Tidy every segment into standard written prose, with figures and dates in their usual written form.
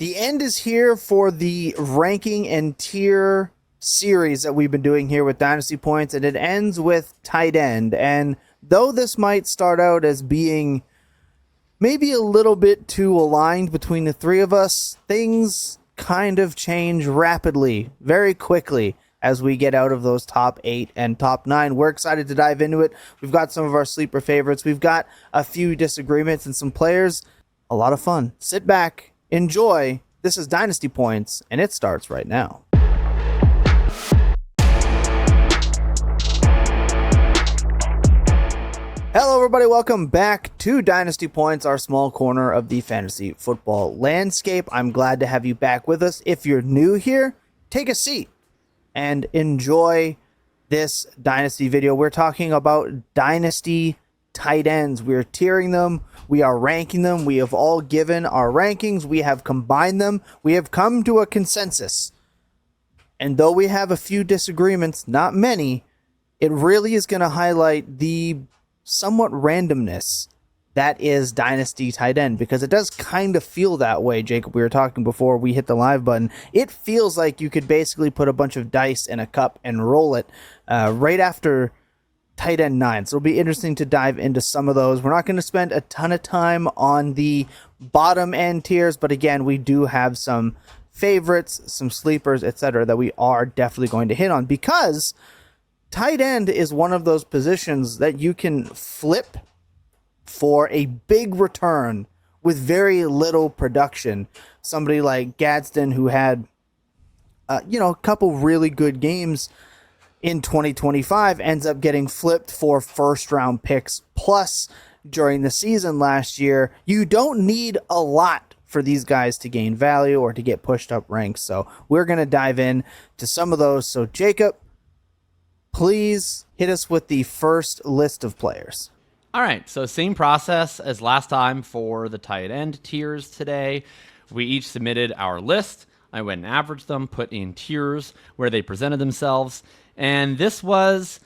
The end is here for the ranking and tier series that we've been doing here with Dynasty Points, and it ends with tight end. And though this might start out as being maybe a little bit too aligned between the three of us, things kind of change rapidly, very quickly, as we get out of those top 8 and top 9. We're excited to dive into it. We've got some of our sleeper favorites. We've got a few disagreements and some players. A lot of fun. Sit back, enjoy. This is Dynasty Points, and it starts right now. Hello, everybody. Welcome back to Dynasty Points, our small corner of the fantasy football landscape. I'm glad to have you back with us. If you're new here, take a seat and enjoy this Dynasty video. We're talking about Dynasty tight ends. We're tiering them. We are ranking them. We have all given our rankings. We have combined them. We have come to a consensus. And though we have a few disagreements, not many, it really is going to highlight the somewhat randomness that is Dynasty tight end, because it does kind of feel that way, Jacob. We were talking before we hit the live button. It feels like you could basically put a bunch of dice in a cup and roll it right after tight end 9. So it'll be interesting to dive into some of those. We're not going to spend a ton of time on the bottom end tiers, but again, we do have some favorites, some sleepers, etc. that we are definitely going to hit on, because tight end is one of those positions that you can flip for a big return with very little production. Somebody like Gadsden, who had a couple really good games in 2025, ends up getting flipped for first round picks plus during the season last year. You don't need a lot for these guys to gain value or to get pushed up ranks. So we're going to dive in to some of those. So Jacob, please hit us with the first list of players. All right, so same process as last time for the tight end tiers today. We each submitted our list. I went and averaged them, put in tiers where they presented themselves. And this was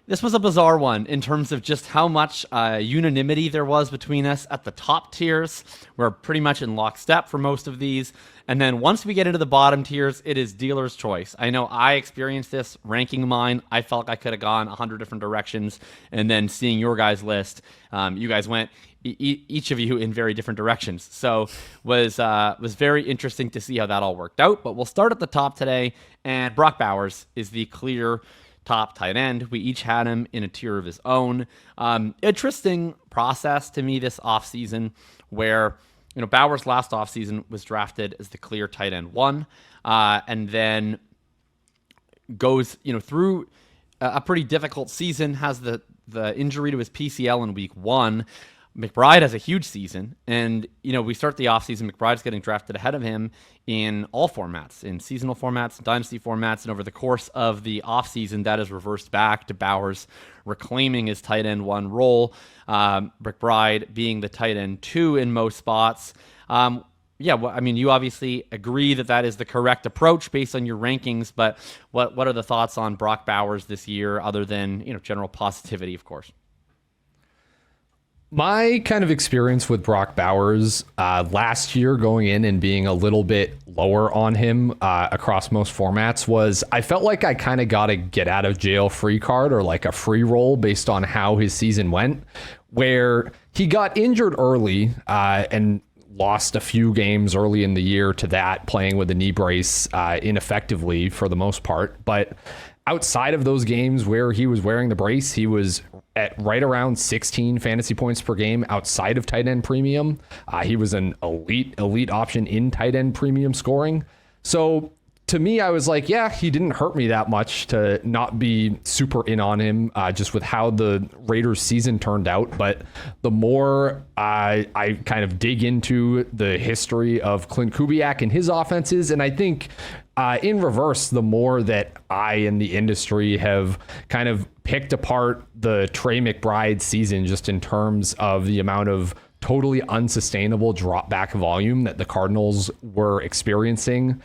a bizarre one in terms of just how much unanimity there was between us at the top tiers. We're pretty much in lockstep for most of these. And then once we get into the bottom tiers, it is dealer's choice. I know I experienced this ranking mine. I felt like I could have gone 100 different directions. And then seeing your guys' list, you guys went, each of you, in very different directions. So was very interesting to see how that all worked out. But we'll start at the top today. And Brock Bowers is the clear top tight end. We each had him in a tier of his own. Interesting process to me this offseason, where Bowers last offseason was drafted as the clear tight end 1, and then goes through a pretty difficult season, has the injury to his PCL in week 1. McBride has a huge season, and we start the offseason, McBride's getting drafted ahead of him in all formats, in seasonal formats, dynasty formats, and over the course of the offseason, that is reversed back to Bowers reclaiming his tight end 1 role, McBride being the tight end 2 in most spots. You obviously agree that is the correct approach based on your rankings, but what are the thoughts on Brock Bowers this year, other than general positivity, of course? My kind of experience with Brock Bowers last year, going in and being a little bit lower on him across most formats, was I felt like I kind of got a get out of jail free card, or like a free roll based on how his season went, where he got injured early and lost a few games early in the year to that, playing with a knee brace ineffectively for the most part. But outside of those games where he was wearing the brace, he was at right around 16 fantasy points per game outside of tight end premium. He was an elite option in tight end premium scoring. So to me, I was like, yeah, he didn't hurt me that much to not be super in on him, just with how the Raiders season turned out. But the more I kind of dig into the history of Clint Kubiak and his offenses, and I think in reverse, the more that I and the industry have kind of picked apart the Trey McBride season, just in terms of the amount of totally unsustainable drop back volume that the Cardinals were experiencing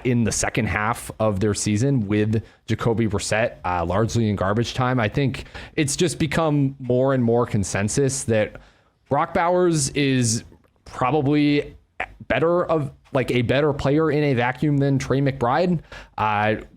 in the second half of their season with Jacoby Brissett, largely in garbage time. I think it's just become more and more consensus that Brock Bowers is probably better of like a better player in a vacuum than Trey McBride.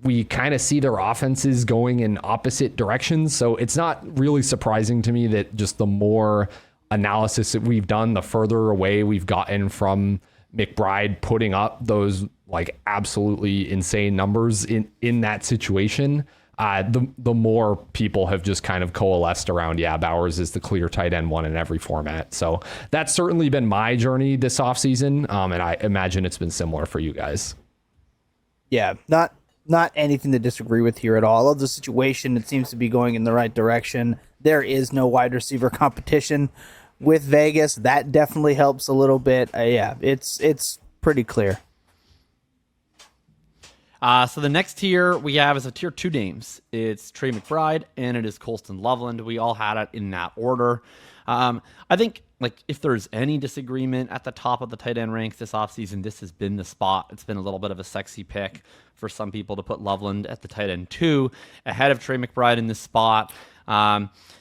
We kind of see their offenses going in opposite directions. So it's not really surprising to me that just the more analysis that we've done, the further away we've gotten from McBride putting up those like absolutely insane numbers in that situation. The more people have just kind of coalesced around, Bowers is the clear tight end one in every format. So that's certainly been my journey this offseason, and I imagine it's been similar for you guys. Yeah, not anything to disagree with here at all. I love the situation. It seems to be going in the right direction. There is no wide receiver competition with Vegas. That definitely helps a little bit. It's pretty clear. So the next tier we have is a tier 2 names. It's Trey McBride and it is Colston Loveland. We all had it in that order. I think like if there's any disagreement at the top of the tight end ranks this offseason, this has been the spot. It's been a little bit of a sexy pick for some people to put Loveland at the tight end 2 ahead of Trey McBride in this spot.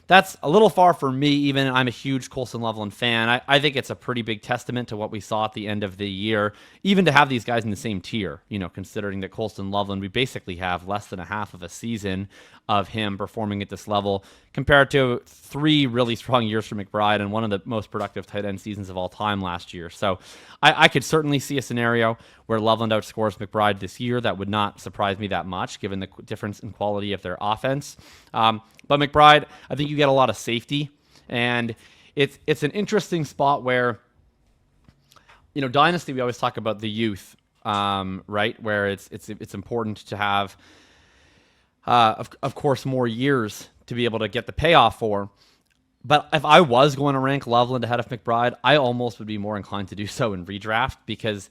That's a little far for me, even. I'm a huge Colston Loveland fan. I think it's a pretty big testament to what we saw at the end of the year, even to have these guys in the same tier, considering that Colston Loveland, we basically have less than a half of a season of him performing at this level compared to 3 really strong years for McBride and one of the most productive tight end seasons of all time last year. So I could certainly see a scenario where Loveland outscores McBride this year. That would not surprise me that much, given the difference in quality of their offense. But McBride, I think you get a lot of safety, and it's an interesting spot where, Dynasty, we always talk about the youth, right? Where it's important to have, of course, more years to be able to get the payoff for. But if I was going to rank Loveland ahead of McBride, I almost would be more inclined to do so in redraft, because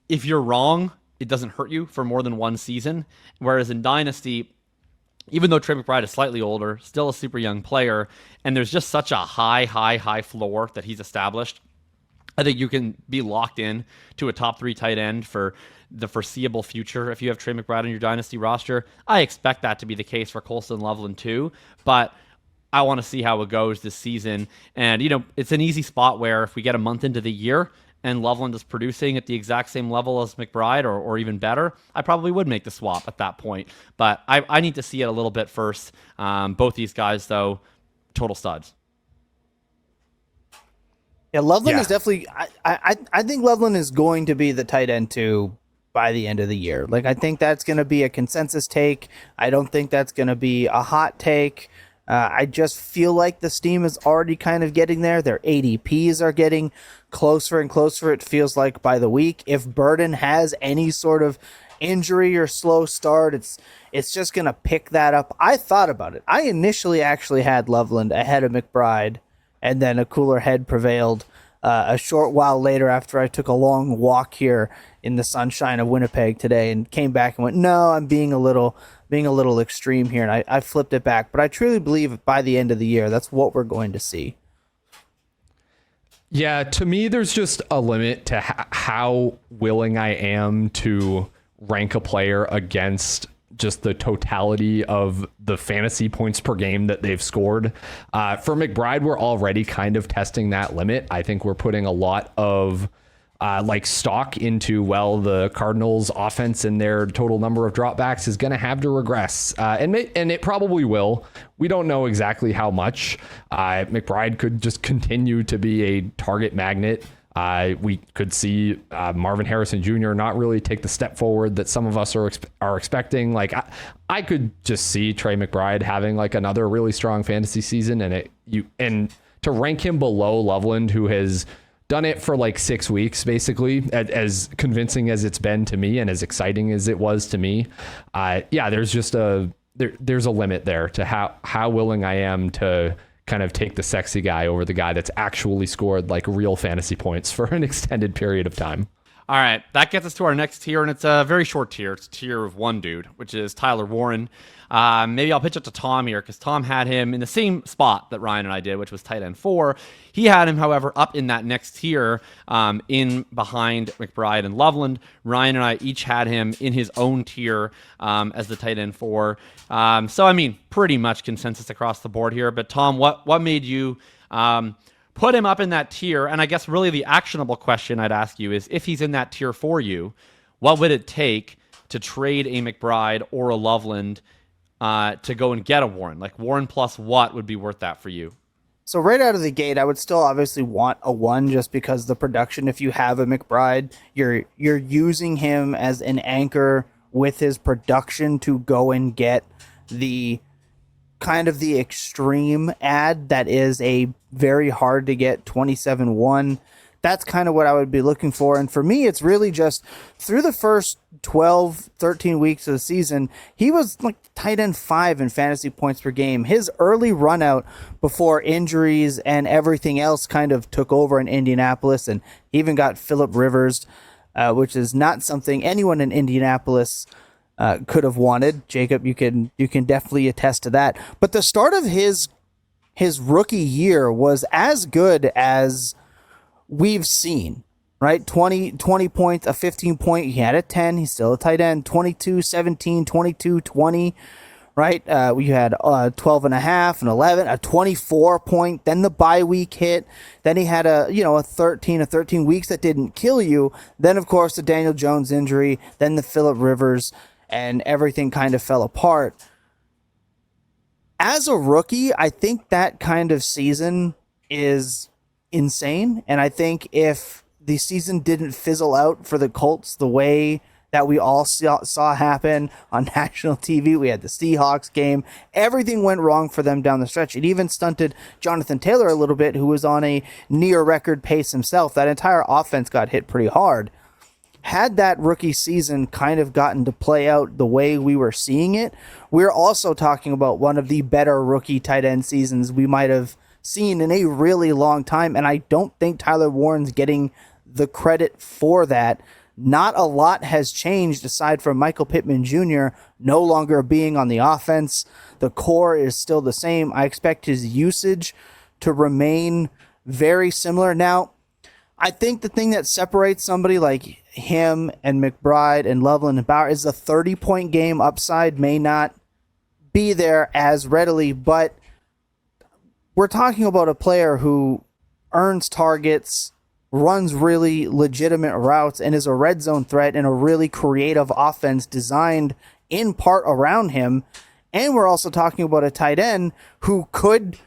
if you're wrong, it doesn't hurt you for more than one season. Whereas in Dynasty, even though Trey McBride is slightly older, still a super young player, and there's just such a high floor that he's established, I think you can be locked in to a top 3 tight end for the foreseeable future if you have Trey McBride on your Dynasty roster. I expect that to be the case for Colston Loveland too, but I want to see how it goes this season. And, it's an easy spot where if we get a month into the year and Loveland is producing at the exact same level as McBride or even better, I probably would make the swap at that point. But I need to see it a little bit first. Both these guys, though, total studs. Yeah, Loveland is definitely... I think Loveland is going to be the tight end 2 by the end of the year. Like, I think that's going to be a consensus take. I don't think that's going to be a hot take. I just feel like the steam is already kind of getting there. Their ADPs are getting closer and closer, it feels like, by the week. If Burden has any sort of injury or slow start, it's just going to pick that up. I thought about it. I initially actually had Loveland ahead of McBride, and then a cooler head prevailed a short while later after I took a long walk here in the sunshine of Winnipeg today and came back and went, no, I'm being a little extreme here, and I flipped it back. But I truly believe by the end of the year, that's what we're going to see. Yeah, to me, there's just a limit to how willing I am to rank a player against just the totality of the fantasy points per game that they've scored. For McBride, we're already kind of testing that limit. I think we're putting a lot of stock into, the Cardinals offense and their total number of dropbacks is going to have to regress. And it probably will. We don't know exactly how much. McBride could just continue to be a target magnet. We could see Marvin Harrison Jr. not really take the step forward that some of us are expecting. Like I could just see Trey McBride having another really strong fantasy season, and to rank him below Loveland, who has done it for 6 weeks, basically, as convincing as it's been to me and as exciting as it was to me. There's just there's a limit there to how willing I am to kind of take the sexy guy over the guy that's actually scored real fantasy points for an extended period of time. All right, that gets us to our next tier, and it's a very short tier. It's a tier of one dude, which is Tyler Warren. Maybe I'll pitch it to Tom here, because Tom had him in the same spot that Ryan and I did, which was tight end 4. He had him, however, up in that next tier, in behind McBride and Loveland. Ryan and I each had him in his own tier as the tight end 4. So, pretty much consensus across the board here. But Tom, what made you put him up in that tier. And I guess really the actionable question I'd ask you is, if he's in that tier for you, what would it take to trade a McBride or a Loveland to go and get a Warren? Like, Warren plus what would be worth that for you? So right out of the gate, I would still obviously want a 1 just because the production, if you have a McBride, you're using him as an anchor with his production to go and get the kind of the extreme ad that is a very hard to get 27-1. That's kind of what I would be looking for. And for me, it's really just through the first 12, 13 weeks of the season, he was like tight end 5 in fantasy points per game. His early run out before injuries and everything else kind of took over in Indianapolis, and even got Phillip Rivers, which is not something anyone in Indianapolis could have wanted. Jacob, you can definitely attest to that. But the start of his rookie year was as good as we've seen, right? 20 points, a 15-point. He had a 10. He's still a tight end. 22, 17, 22, 20, right? We had 12 and a half, and 11, a 24-point. Then the bye week hit. Then he had a 13 weeks that didn't kill you. Then, of course, the Daniel Jones injury. Then the Phillip Rivers, and everything kind of fell apart. As a rookie, I think that kind of season is insane. And I think if the season didn't fizzle out for the Colts the way that we all saw happen on national TV, we had the Seahawks game, everything went wrong for them down the stretch. It even stunted Jonathan Taylor a little bit, who was on a near record pace himself. That entire offense got hit pretty hard. Had that rookie season kind of gotten to play out the way we were seeing it, we're also talking about one of the better rookie tight end seasons we might have seen in a really long time. And I don't think Tyler Warren's getting the credit for that. Not a lot has changed aside from Michael Pittman Jr. no longer being on the offense. The core is still the same. I expect his usage to remain very similar. Now, I think the thing that separates somebody like him and McBride and Loveland and Bauer is the 30-point game upside may not be there as readily, but we're talking about a player who earns targets, runs really legitimate routes, and is a red zone threat in a really creative offense designed in part around him. And we're also talking about a tight end who could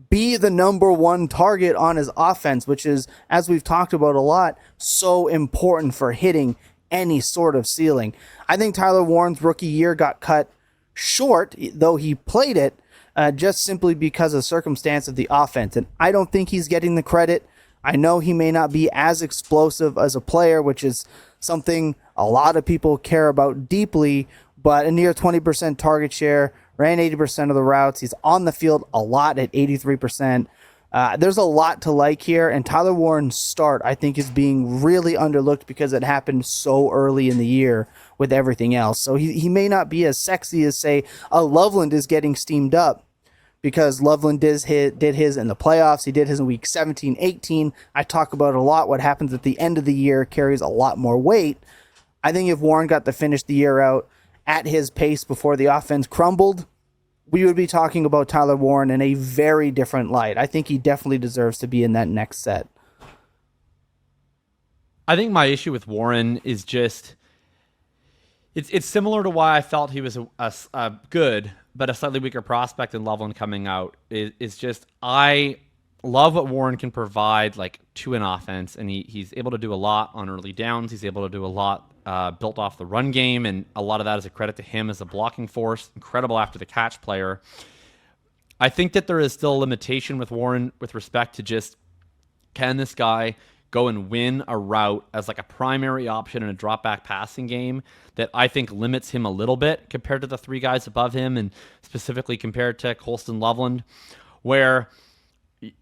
be the number 1 target on his offense, which is, as we've talked about a lot, so important for hitting any sort of ceiling. I think Tyler Warren's rookie year got cut short, though he played it, just simply because of the circumstance of the offense. And I don't think he's getting the credit. I know he may not be as explosive as a player, which is something a lot of people care about deeply, but a near 20% target share, ran 80% of the routes. He's on the field a lot at 83%. There's a lot to like here, and Tyler Warren's start, I think, is being really underlooked because it happened so early in the year with everything else. So he may not be as sexy as, say, a Loveland is getting steamed up, because Loveland did his in the playoffs. He did his in week 17, 18. I talk about it a lot. What happens at the end of the year carries a lot more weight. I think if Warren got to finish the year out at his pace before the offense crumbled, we would be talking about Tyler Warren in a very different light. I think he definitely deserves to be in that next set. I think my issue with Warren is just, it's similar to why I felt he was a good but a slightly weaker prospect in Loveland coming out. Is just, I love what Warren can provide, like, to an offense, and he's able to do a lot on early downs. He's able to do a lot built off the run game, and a lot of that is a credit to him as a blocking force. Incredible after the catch player. I think that there is still a limitation with Warren with respect to just, can this guy go and win a route as like a primary option in a drop back passing game that I think limits him a little bit compared to the 3 guys above him, and specifically compared to Colston, Loveland, where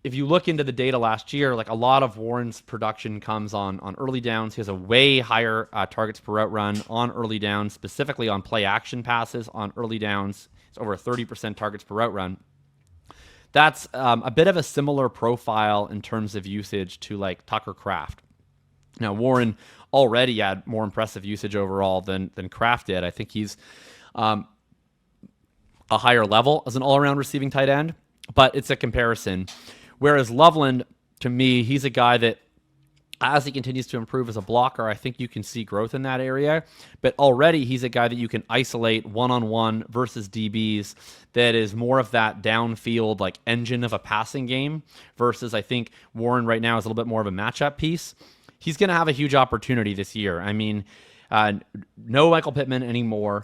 if you look into the data last year, like, a lot of Warren's production comes on early downs. He has a way higher targets per route run on early downs, specifically on play action passes on early downs. It's over 30% targets per route run. That's a bit of a similar profile in terms of usage to, like, Tucker Kraft. Now, Warren already had more impressive usage overall than Kraft did. I think he's a higher level as an all-around receiving tight end, but it's a comparison. Whereas Loveland, to me, he's a guy that, as he continues to improve as a blocker, I think you can see growth in that area. But already he's a guy that you can isolate one-on-one versus DBs that is more of that downfield like engine of a passing game versus I think Warren right now is a little bit more of a matchup piece. He's going to have a huge opportunity this year. I mean, no Michael Pittman anymore.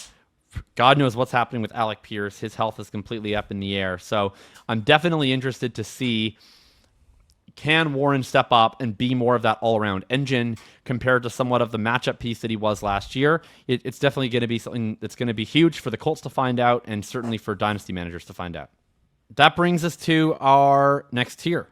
God knows what's happening with Alec Pierce. His health is completely up in the air. So I'm definitely interested to see, can Warren step up and be more of that all-around engine compared to somewhat of the matchup piece that he was last year? It's definitely going to be something that's going to be huge for the Colts to find out and certainly for dynasty managers to find out. That brings us to our next tier,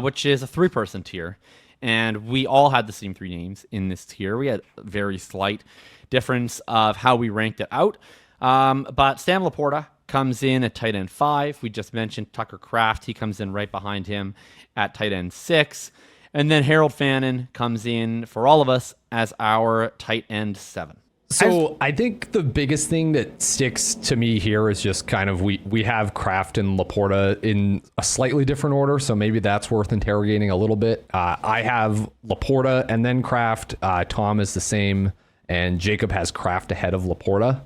which is a 3-person tier. And we all had the same 3 names in this tier. We had a very slight difference of how we ranked it out. But Sam LaPorta comes in at tight end 5. We just mentioned Tucker Kraft. He comes in right behind him at tight end 6. And then Harold Fannin comes in for all of us as our tight end 7. So I think the biggest thing that sticks to me here is just kind of we have Kraft and LaPorta in a slightly different order, so maybe that's worth interrogating a little bit. I have LaPorta and then Kraft. Tom is the same, and Jacob has Kraft ahead of LaPorta.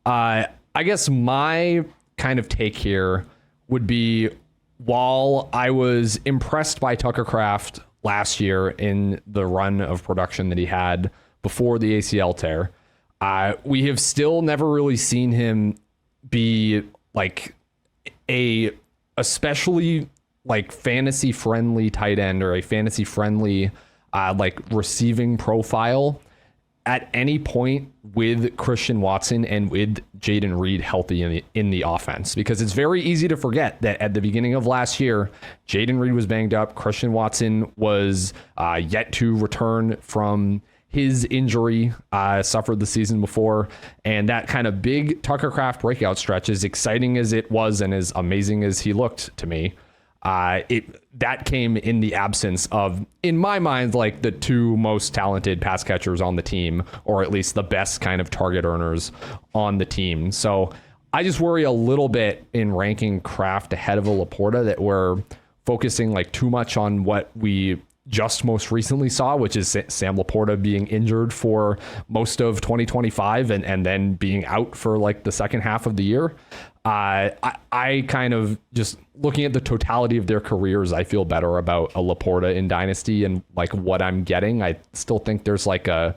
I guess my kind of take here would be, while I was impressed by Tucker Kraft last year in the run of production that he had before the ACL tear, we have still never really seen him be like a especially like fantasy friendly tight end or a fantasy friendly like receiving profile at any point with Christian Watson and with Jayden Reed healthy in the offense, because it's very easy to forget that at the beginning of last year, Jayden Reed was banged up. Christian Watson was yet to return from his injury, suffered the season before, and that kind of big Tucker Kraft breakout stretch, as exciting as it was and as amazing as he looked to me, that came in the absence of, in my mind, like the 2 most talented pass catchers on the team, or at least the best kind of target earners on the team. So I just worry a little bit in ranking Kraft ahead of a LaPorta that we're focusing like too much on what we just most recently saw, which is Sam LaPorta being injured for most of 2025 and then being out for like the second half of the year. I kind of, just looking at the totality of their careers, I feel better about a LaPorta in Dynasty and like what I'm getting. I still think there's like a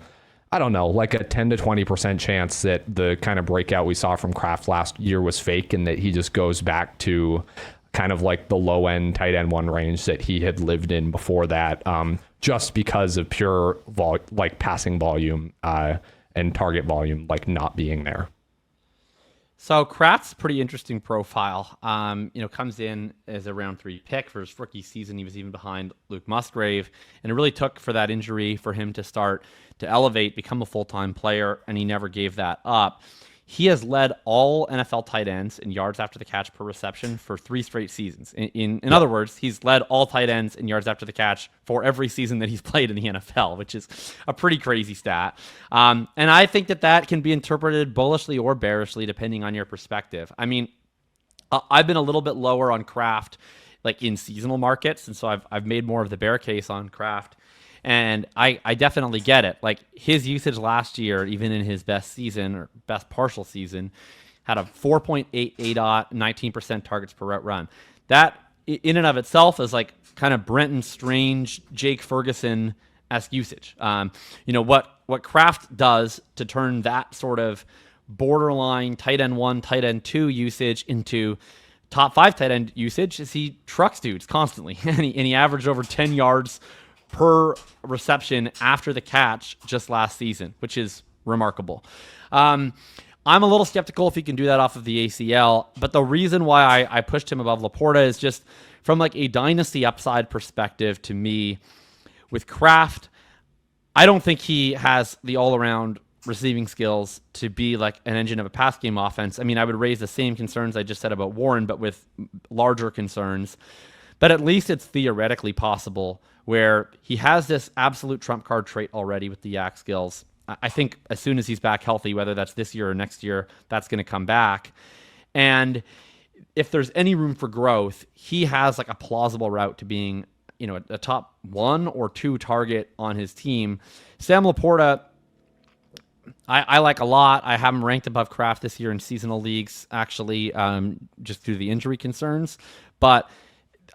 10 to 20% chance that the kind of breakout we saw from Kraft last year was fake and that he just goes back to kind of like the low end tight end 1 range that he had lived in before that, just because of pure passing volume and target volume like not being there. So Kraft's pretty interesting profile. Comes in as a round 3 pick for his rookie season. He was even behind Luke Musgrave, and it really took for that injury for him to start to elevate, become a full-time player, and he never gave that up. He has led all NFL tight ends in yards after the catch per reception for 3 straight seasons. In other words, he's led all tight ends in yards after the catch for every season that he's played in the NFL, which is a pretty crazy stat. And I think that can be interpreted bullishly or bearishly depending on your perspective. I mean, I've been a little bit lower on Kraft, like in seasonal markets, and so I've made more of the bear case on Kraft. And I definitely get it. Like his usage last year, even in his best season or best partial season, had a 4.8 ADOT, 19% targets per route run. That in and of itself is like kind of Brenton Strange, Jake Ferguson-esque usage. What Kraft does to turn that sort of borderline tight end 1, tight end 2 usage into top 5 tight end usage is he trucks dudes constantly. and he averaged over 10 yards per reception after the catch just last season, which is remarkable. I'm a little skeptical if he can do that off of the ACL, but the reason why I pushed him above LaPorta is just from like a dynasty upside perspective. To me, with Kraft, I don't think he has the all-around receiving skills to be like an engine of a pass game offense. I mean, I would raise the same concerns I just said about Warren, but with larger concerns. But at least it's theoretically possible where he has this absolute trump card trait already with the yak skills. I think as soon as he's back healthy, whether that's this year or next year, that's going to come back. And if there's any room for growth, he has like a plausible route to being a top 1 or 2 target on his team. Sam LaPorta, I like a lot. I have him ranked above Kraft this year in seasonal leagues, actually, just due to the injury concerns. But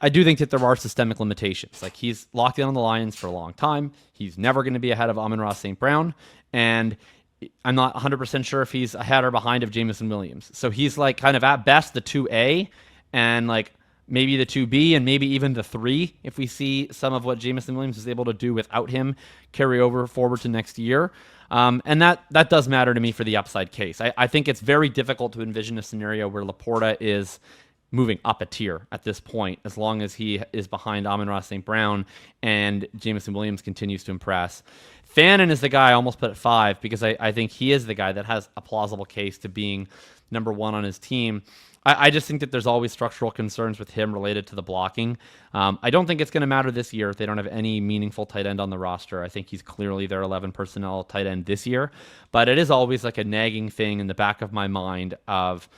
I do think that there are systemic limitations. Like, he's locked in on the Lions for a long time. He's never going to be ahead of Amon-Ra St. Brown. And I'm not 100% sure if he's ahead or behind of Jameson Williams. So he's like kind of at best the 2A and like maybe the 2B and maybe even the 3 if we see some of what Jameson Williams is able to do without him carry over forward to next year. And that does matter to me for the upside case. I think it's very difficult to envision a scenario where LaPorta is moving up a tier at this point, as long as he is behind Amon-Ra St. Brown and Jameson Williams continues to impress. Fannin is the guy I almost put at 5 because I think he is the guy that has a plausible case to being number 1 on his team. I just think that there's always structural concerns with him related to the blocking. I don't think it's going to matter this year if they don't have any meaningful tight end on the roster. I think he's clearly their 11 personnel tight end this year. But it is always like a nagging thing in the back of my mind of,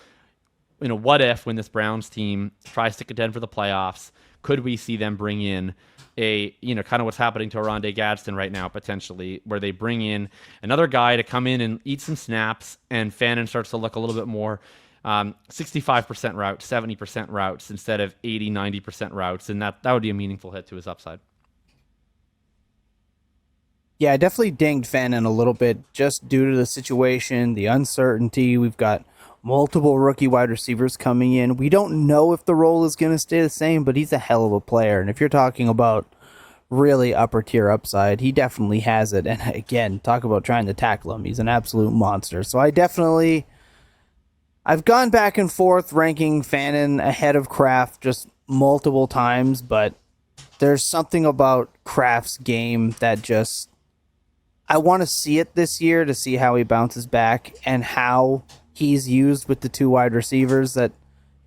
what if when this Browns team tries to contend for the playoffs, could we see them bring in a, kind of what's happening to Oronde Gadsden right now, potentially, where they bring in another guy to come in and eat some snaps, and Fannin starts to look a little bit more 65% routes, 70% routes instead of 80, 90% routes. And that would be a meaningful hit to his upside. Yeah, I definitely dinged Fannin a little bit just due to the situation, the uncertainty. We've got multiple rookie wide receivers coming in. We don't know if the role is going to stay the same, but he's a hell of a player. And if you're talking about really upper tier upside, he definitely has it. And again, talk about trying to tackle him. He's an absolute monster. So I've gone back and forth ranking Fannin ahead of Kraft just multiple times, but there's something about Kraft's game that just, I want to see it this year to see how he bounces back and how he's used with the 2 wide receivers that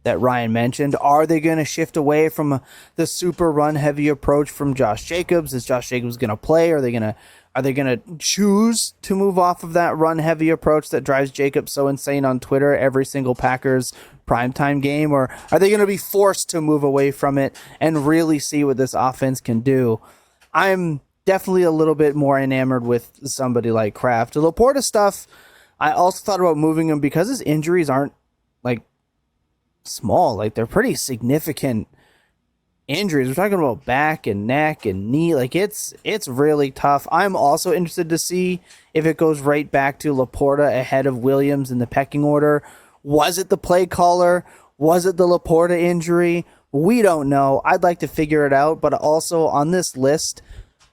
Ryan mentioned. Are they going to shift away from the super run heavy approach from Josh Jacobs? Is Josh Jacobs going to play? Are they going to choose to move off of that run heavy approach that drives Jacobs so insane on Twitter every single Packers primetime game? Or are they going to be forced to move away from it and really see what this offense can do? I'm definitely a little bit more enamored with somebody like Kraft. The LaPorta stuff, I also thought about moving him because his injuries aren't like small. Like, they're pretty significant injuries. We're talking about back and neck and knee. Like, it's really tough. I'm also interested to see if it goes right back to LaPorta ahead of Williams in the pecking order. Was it the play caller? Was it the LaPorta injury? We don't know. I'd like to figure it out. But also on this list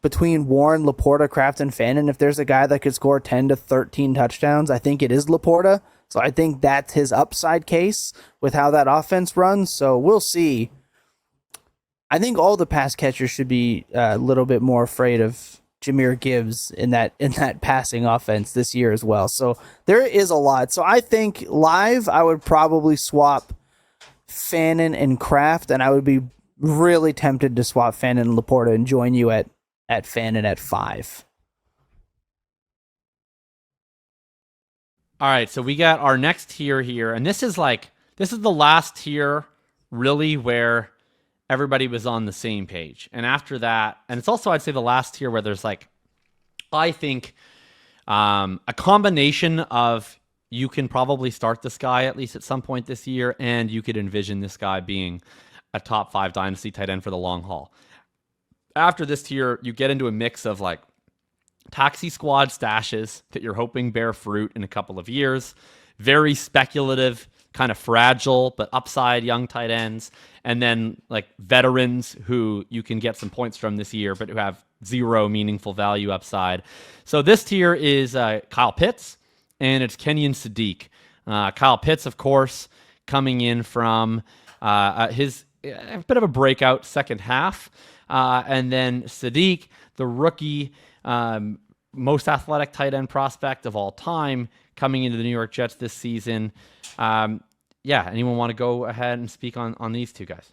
between Warren, LaPorta, Kraft, and Fannin, if there's a guy that could score 10 to 13 touchdowns, I think it is LaPorta. So I think that's his upside case with how that offense runs. So we'll see. I think all the pass catchers should be a little bit more afraid of Jahmyr Gibbs in that passing offense this year as well. So there is a lot. So I think live, I would probably swap Fannin and Kraft, and I would be really tempted to swap Fannin and LaPorta and join you at Fannin at 5. All right, so we got our next tier here, and this is the last tier really where everybody was on the same page. And after that, and it's also, I'd say, the last tier where there's I think a combination of, you can probably start this guy at least at some point this year, and you could envision this guy being a top 5 dynasty tight end for the long haul. After this tier, you get into a mix of taxi squad stashes that you're hoping bear fruit in a couple of years, very speculative, kind of fragile, but upside young tight ends, and then veterans who you can get some points from this year, but who have zero meaningful value upside. So this tier is Kyle Pitts, and it's Kenyon Sadiq. Kyle Pitts, of course, coming in from his a bit of a breakout second half, and then Sadiq, the rookie, most athletic tight end prospect of all time, coming into the New York Jets this season. Anyone want to go ahead and speak on these two guys?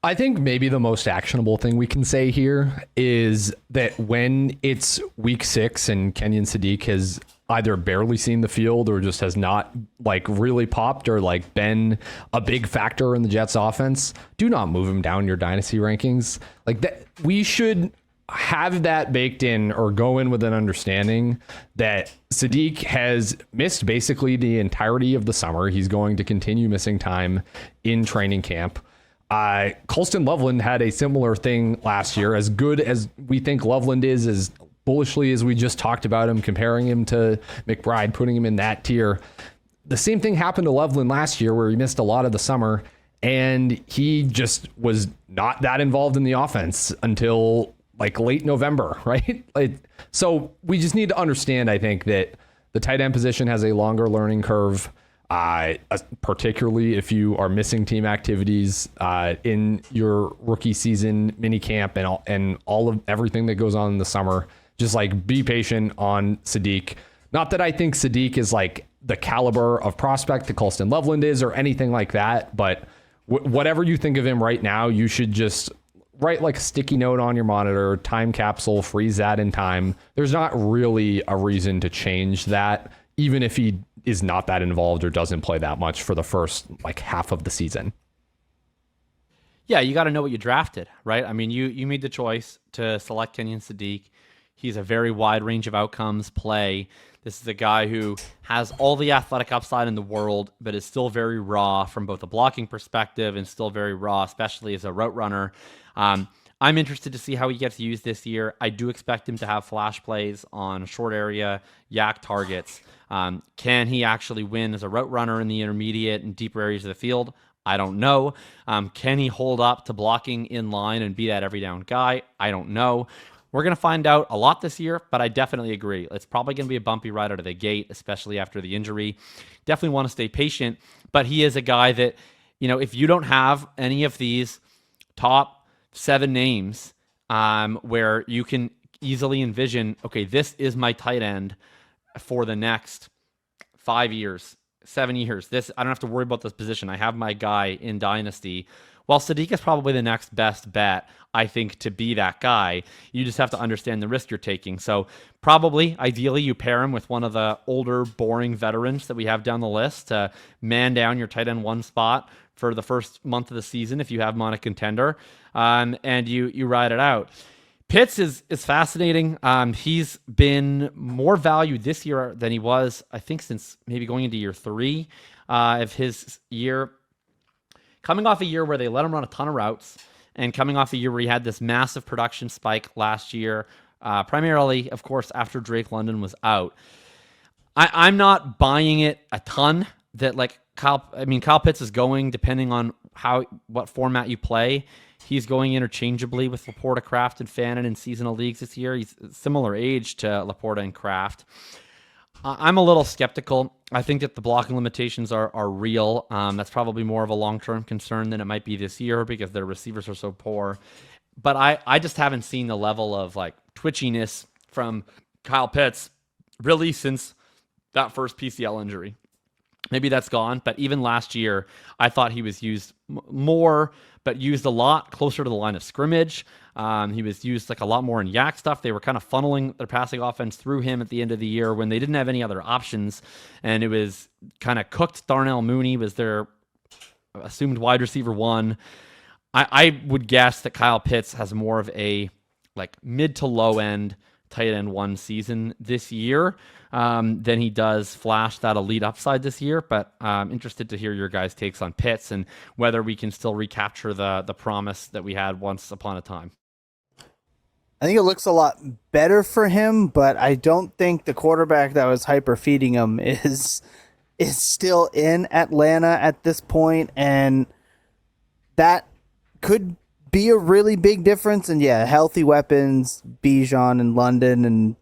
I think maybe the most actionable thing we can say here is that when it's week 6 and Kenyon Sadiq has either barely seen the field or just has not like really popped or like been a big factor in the Jets offense, do not move him down your dynasty rankings. Like that, we should have that baked in or go in with an understanding that Sadiq has missed basically the entirety of the summer. He's going to continue missing time in training camp. Colston Loveland had a similar thing last year. As good as we think Loveland is, as bullishly as we just talked about him, comparing him to McBride, putting him in that tier, the same thing happened to Loveland last year where he missed a lot of the summer and he just was not that involved in the offense until like late November, right? So we just need to understand, I think, that the tight end position has a longer learning curve, particularly if you are missing team activities in your rookie season mini camp and all of everything that goes on in the summer. Just like be patient on Sadiq. Not that I think Sadiq is like the caliber of prospect that Colston Loveland is or anything like that, but whatever you think of him right now, you should just write like a sticky note on your monitor, time capsule, freeze that in time. There's not really a reason to change that, even if he is not that involved or doesn't play that much for the first like half of the season. Yeah, you got to know what you drafted, right? I mean, you made the choice to select Kenyon Sadiq. He's a very wide range of outcomes play. This is a guy who has all the athletic upside in the world, but is still very raw from both a blocking perspective and still very raw, especially as a route runner. I'm interested to see how he gets used this year. I do expect him to have flash plays on short area yak targets. Can he actually win as a route runner in the intermediate and deeper areas of the field? I don't know. Can he hold up to blocking in line and be that every down guy? I don't know. We're going to find out a lot this year, but I definitely agree. It's probably going to be a bumpy ride out of the gate, especially after the injury. Definitely want to stay patient, but he is a guy that, you know, if you don't have any of these top 7 names where you can easily envision, okay, this is my tight end for the next 5 years, 7 years. I don't have to worry about this position. I have my guy in Dynasty. While Sadiq is probably the next best bet, I think, to be that guy, you just have to understand the risk you're taking. So probably, ideally, you pair him with one of the older, boring veterans that we have down the list to man down your tight end 1 spot for the first month of the season if you have him on a contender, and you ride it out. Pitts is fascinating. He's been more valued this year than he was, I think, since maybe going into year 3 of his year. Coming off a year where they let him run a ton of routes, and coming off a year where he had this massive production spike last year, primarily, of course, after Drake London was out. I'm not buying it a ton that like Kyle Pitts is going, depending on what format you play. He's going interchangeably with LaPorta, Kraft, and Fannin in seasonal leagues this year. He's similar age to LaPorta and Kraft. I'm a little skeptical. I think that the blocking limitations are real. That's probably more of a long-term concern than it might be this year because their receivers are so poor. But I just haven't seen the level of like twitchiness from Kyle Pitts really since that first PCL injury. Maybe that's gone, but even last year, I thought he was used more, but used a lot closer to the line of scrimmage. He was used like a lot more in yak stuff. They were kind of funneling their passing offense through him at the end of the year when they didn't have any other options, and it was kind of cooked. Darnell Mooney was their assumed wide receiver 1. I would guess that Kyle Pitts has more of a like mid to low end tight end 1 season this year than he does flash that elite upside this year. But I'm interested to hear your guys' takes on Pitts and whether we can still recapture the promise that we had once upon a time. I think it looks a lot better for him, but I don't think the quarterback that was hyper feeding him is still in Atlanta at this point, and that could be a really big difference. And yeah, healthy weapons, Bijan and London, and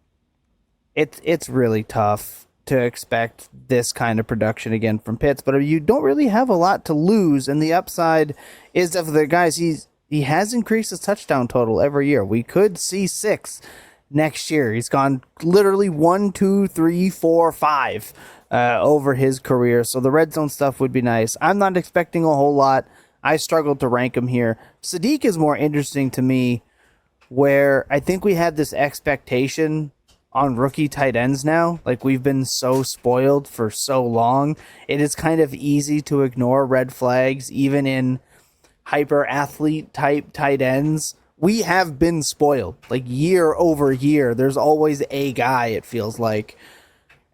it's really tough to expect this kind of production again from Pitts. But you don't really have a lot to lose, and the upside is definitely the guys. He has increased his touchdown total every year. We could see 6 next year. He's gone literally 1, 2, 3, 4, 5 over his career. So the red zone stuff would be nice. I'm not expecting a whole lot. I struggled to rank him here. Sadiq is more interesting to me, where I think we had this expectation on rookie tight ends now. Like, we've been so spoiled for so long. It is kind of easy to ignore red flags, even in hyper athlete type tight ends. We have been spoiled, like, year over year. There's always a guy, it feels like.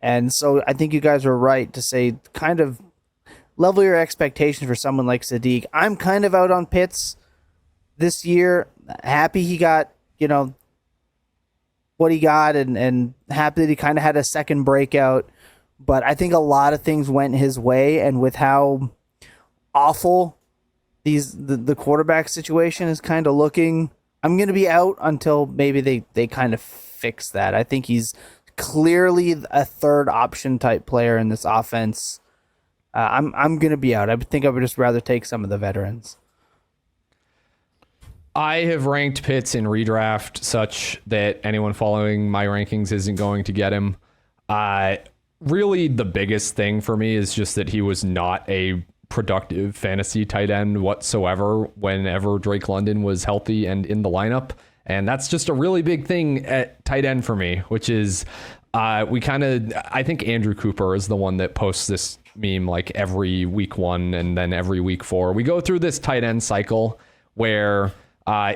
And so I think you guys are right to say kind of level your expectations for someone like Sadiq. I'm kind of out on Pitts this year. Happy he got, what he got, and happy that he kind of had a second breakout. But I think a lot of things went his way, and with how awful the quarterback situation is kind of looking, I'm going to be out until maybe they kind of fix that. I think he's clearly a third option type player in this offense. I'm going to be out. I think I would just rather take some of the veterans. I have ranked Pitts in redraft such that anyone following my rankings isn't going to get him. Really, the biggest thing for me is just that he was not a productive fantasy tight end whatsoever whenever Drake London was healthy and in the lineup. And that's just a really big thing at tight end for me, which is I think Andrew Cooper is the one that posts this meme like every week 1 and then every week 4. We go through this tight end cycle where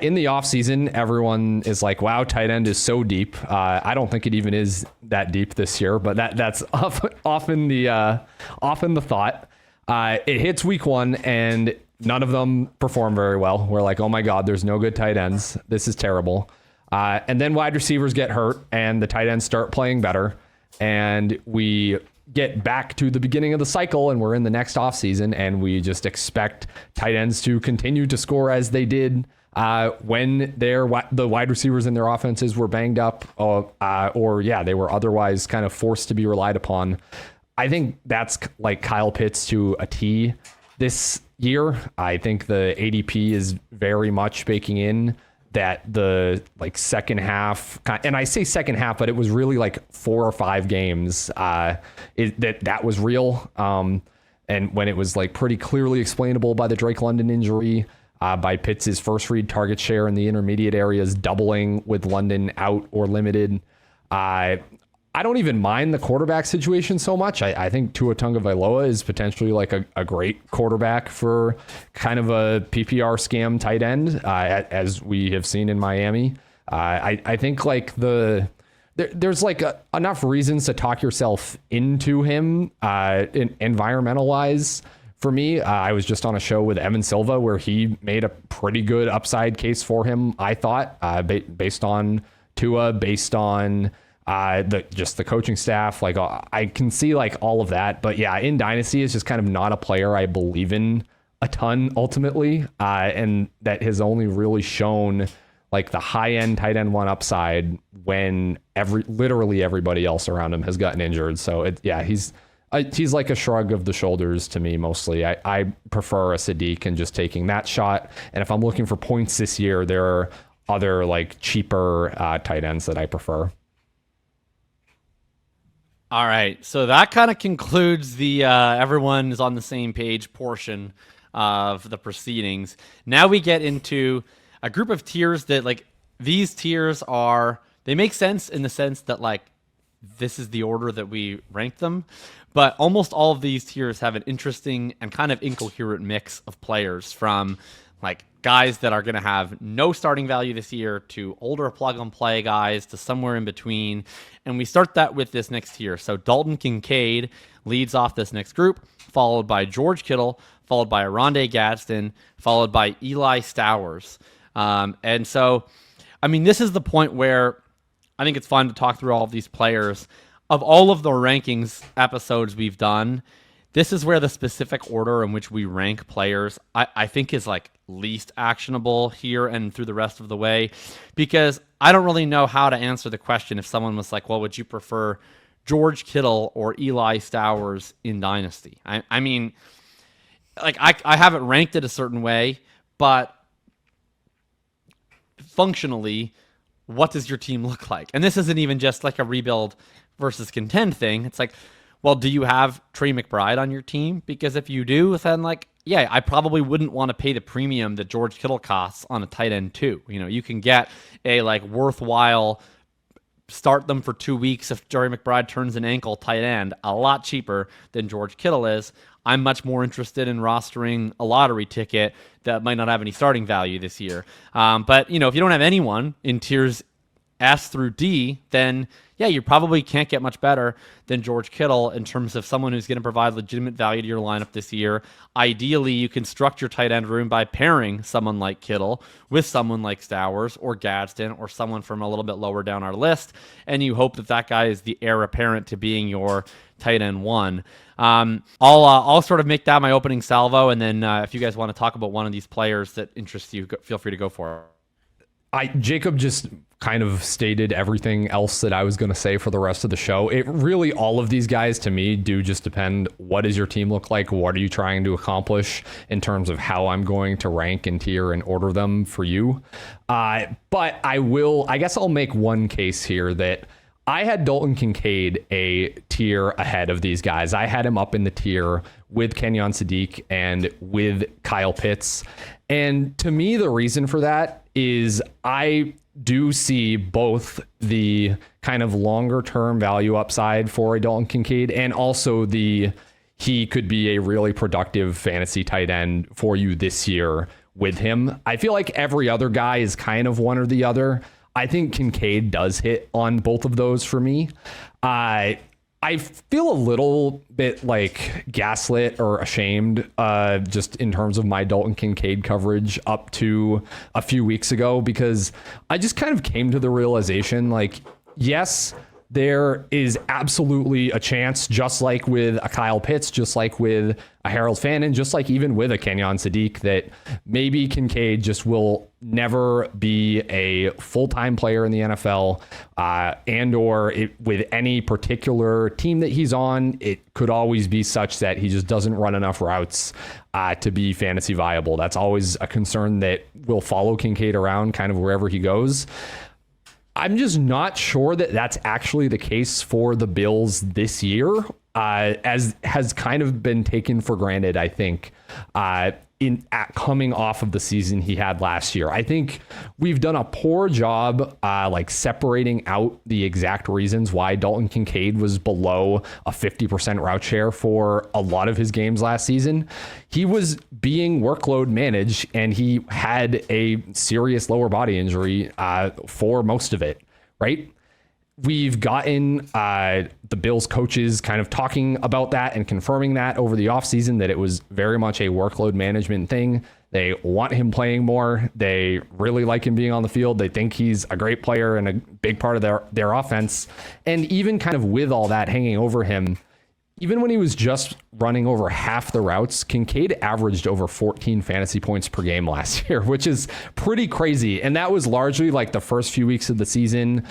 in the offseason, everyone is like, wow, tight end is so deep. I don't think it even is that deep this year, but that's often the thought. It hits week 1 and none of them perform very well. We're like, oh my God, there's no good tight ends. This is terrible. And then wide receivers get hurt and the tight ends start playing better. And we get back to the beginning of the cycle and we're in the next offseason and we just expect tight ends to continue to score as they did when the wide receivers in their offenses were banged up they were otherwise kind of forced to be relied upon. I think that's like Kyle Pitts to a T this year. I think the ADP is very much baking in that the second half, and I say second half, but it was really like 4 or 5 games that was real. And when it was like pretty clearly explainable by the Drake London injury, by Pitts' first read target share in the intermediate areas doubling with London out or limited. I don't even mind the quarterback situation so much. I think Tua Tagovailoa is potentially like a great quarterback for kind of a PPR scam tight end, as we have seen in Miami. I think like there's like enough reasons to talk yourself into him environmental wise. For me, I was just on a show with Evan Silva where he made a pretty good upside case for him, I thought, based on Tua, based on the coaching staff. Like I can see like all of that, but yeah, in Dynasty is just kind of not a player I believe in a ton ultimately, and that has only really shown like the high end tight end 1 upside when literally everybody else around him has gotten injured. So he's like a shrug of the shoulders to me mostly. I prefer a Sadiq and just taking that shot. And if I'm looking for points this year, there are other like cheaper tight ends that I prefer. All right, so that kind of concludes the everyone is on the same page portion of the proceedings. Now we get into a group of tiers that like these tiers they make sense in the sense that like this is the order that we rank them, but almost all of these tiers have an interesting and kind of incoherent mix of players, from like guys that are going to have no starting value this year to older plug-and-play guys to somewhere in between. And we start that with this next tier. So Dalton Kincaid leads off this next group, followed by George Kittle, followed by Rondé Gadsden, followed by Eli Stowers. And so, I mean, this is the point where I think it's fun to talk through all of these players. Of all of the rankings episodes we've done, this is where the specific order in which we rank players, I think, is like least actionable here and through the rest of the way, because I don't really know how to answer the question if someone was like, well, would you prefer George Kittle or Eli Stowers in Dynasty? I mean, like I have it ranked it a certain way, but functionally, what does your team look like? And this isn't even just like a rebuild versus contend thing. It's like, well, do you have Trey McBride on your team? Because if you do, then like, yeah, I probably wouldn't want to pay the premium that George Kittle costs on a tight end too. You know, you can get a like worthwhile start them for 2 weeks if Jerry McBride turns an ankle tight end, a lot cheaper than George Kittle is. I'm much more interested in rostering a lottery ticket that might not have any starting value this year. But, if you don't have anyone in tiers S through D, then yeah, you probably can't get much better than George Kittle in terms of someone who's going to provide legitimate value to your lineup this year. Ideally, you construct your tight end room by pairing someone like Kittle with someone like Stowers or Gadsden or someone from a little bit lower down our list, and you hope that guy is the heir apparent to being your tight end one. I'll sort of make that my opening salvo, and then if you guys want to talk about one of these players that interests you, feel free to go for it. Jacob just kind of stated everything else that I was going to say for the rest of the show. It really, all of these guys to me do just depend. What does your team look like? What are you trying to accomplish in terms of how I'm going to rank and tier and order them for you? But I guess I'll make one case here that I had Dalton Kincaid a tier ahead of these guys. I had him up in the tier with Kenyon Sadiq and with Kyle Pitts. And to me, the reason for that is I do see both the kind of longer term value upside for a Dalton Kincaid and also he could be a really productive fantasy tight end for you this year with him. I feel like every other guy is kind of one or the other. I think Kincaid does hit on both of those for me. I feel a little bit like gaslit or ashamed just in terms of my Dalton Kincaid coverage up to a few weeks ago, because I just kind of came to the realization, like, yes, there is absolutely a chance, just like with a Kyle Pitts, just like with a Harold Fannin, just like even with a Kenyon Sadiq, that maybe Kincaid just will never be a full-time player in the NFL, with any particular team that he's on. It could always be such that he just doesn't run enough routes to be fantasy viable. That's always a concern that will follow Kincaid around kind of wherever he goes. I'm just not sure that that's actually the case for the Bills this year, as has kind of been taken for granted, I think, coming off of the season he had last year. I think we've done a poor job separating out the exact reasons why Dalton Kincaid was below a 50% route share for a lot of his games last season. He was being workload managed, and he had a serious lower body injury for most of it, right? We've gotten the Bills coaches kind of talking about that and confirming that over the offseason, that it was very much a workload management thing. They want him playing more. They really like him being on the field. They think he's a great player and a big part of their offense. And even kind of with all that hanging over him, even when he was just running over half the routes, Kincaid averaged over 14 fantasy points per game last year, which is pretty crazy. And that was largely like the first few weeks of the season,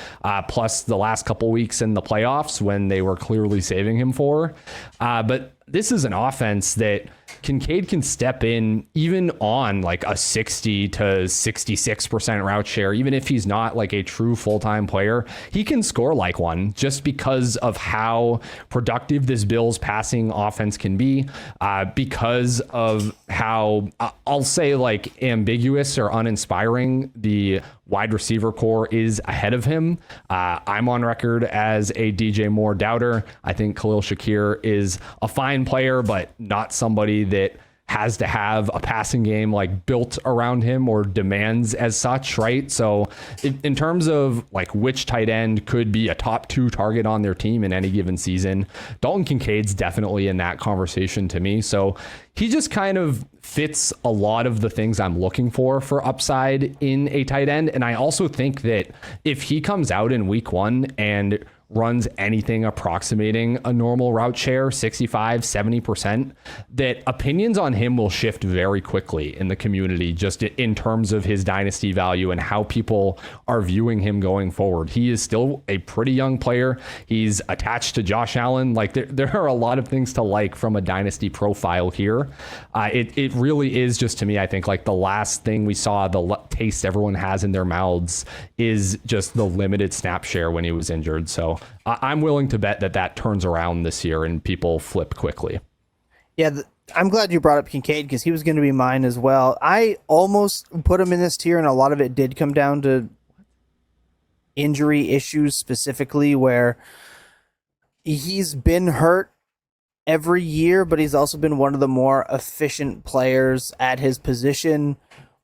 plus the last couple weeks in the playoffs when they were clearly saving him for. But this is an offense that Kincaid can step in even on like a 60 to 66% route share. Even if he's not like a true full-time player, he can score like one just because of how productive this Bills passing offense can be, because of how I'll say like ambiguous or uninspiring the wide receiver core is ahead of him. I'm on record as a DJ Moore doubter. I think Khalil Shakir is a fine player, but not somebody that has to have a passing game like built around him or demands as such, right? So in terms of like which tight end could be a top 2 target on their team in any given season, Dalton Kincaid's definitely in that conversation to me. So he just kind of fits a lot of the things I'm looking for upside in a tight end. And I also think that if he comes out in week 1 and runs anything approximating a normal route share, 65, 70%, that opinions on him will shift very quickly in the community, just in terms of his dynasty value and how people are viewing him going forward. He is still a pretty young player. He's attached to Josh Allen. Like there are a lot of things to like from a dynasty profile here. It really is just, to me, I think like the last thing we saw, the taste everyone has in their mouths is just the limited snap share when he was injured. So I'm willing to bet that turns around this year and people flip quickly. Yeah, I'm glad you brought up Kincaid because he was going to be mine as well. I almost put him in this tier, and a lot of it did come down to injury issues specifically, where he's been hurt every year, but he's also been one of the more efficient players at his position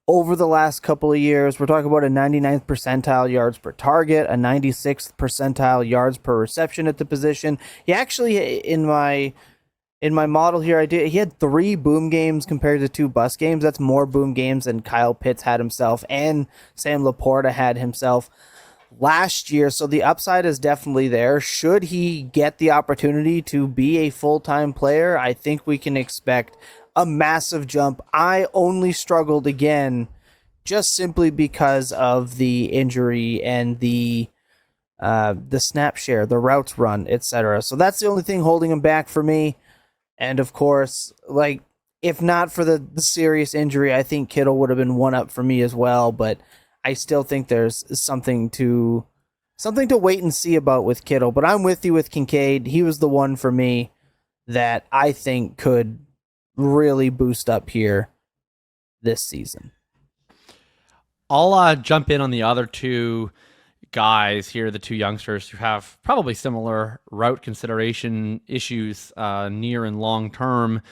over the last couple of years. We're talking about a 99th percentile yards per target, a 96th percentile yards per reception at the position. He actually, in my model here, he had 3 boom games compared to 2 bust games. That's more boom games than Kyle Pitts had himself and Sam LaPorta had himself last year. So the upside is definitely there. Should he get the opportunity to be a full-time player, I think we can expect a massive jump. I only struggled again just simply because of the injury and the snap share, the routes run, etc. So that's the only thing holding him back for me. And of course, like, if not for the serious injury, I think Kittle would have been one up for me as well. But I still think there's something to wait and see about with Kittle. But I'm with you with Kincaid. He was the one for me that I think could really boost up here this season. I'll jump in on the other 2 guys here, the 2 youngsters who have probably similar route consideration issues near and long term,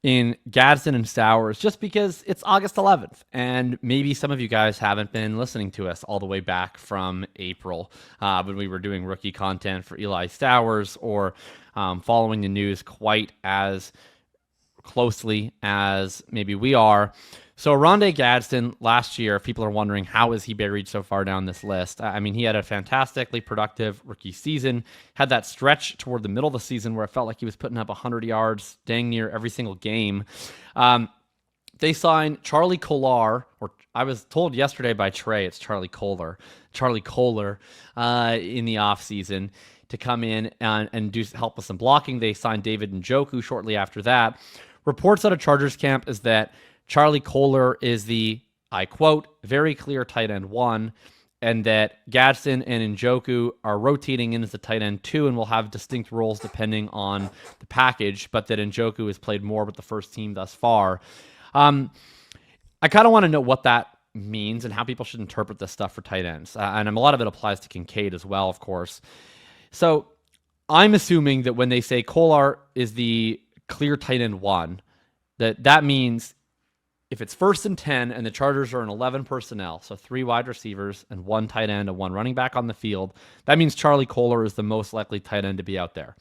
in Gadsden and Stowers, just because it's August 11th, and maybe some of you guys haven't been listening to us all the way back from April when we were doing rookie content for Eli Stowers, or following the news quite as closely as maybe we are. So Rondé Gadsden last year, if people are wondering how is he buried so far down this list, I mean, he had a fantastically productive rookie season, had that stretch toward the middle of the season where it felt like he was putting up 100 yards dang near every single game. They signed Charlie Kolar, or I was told yesterday by Trey it's Charlie Kohler in the offseason to come in and help with some blocking. They signed David Njoku shortly after that. Reports out of Chargers camp is that Charlie Kohler is the, I quote, very clear tight end 1, and that Gadsden and Njoku are rotating in as the tight end 2 and will have distinct roles depending on the package, but that Njoku has played more with the first team thus far. I kind of want to know what that means and how people should interpret this stuff for tight ends. And a lot of it applies to Kincaid as well, of course. So I'm assuming that when they say Kolar is the clear tight end 1, that means if it's 1st and 10 and the Chargers are in 11 personnel, so 3 wide receivers and 1 tight end and 1 running back on the field, that means Charlie Kohler is the most likely tight end to be out there.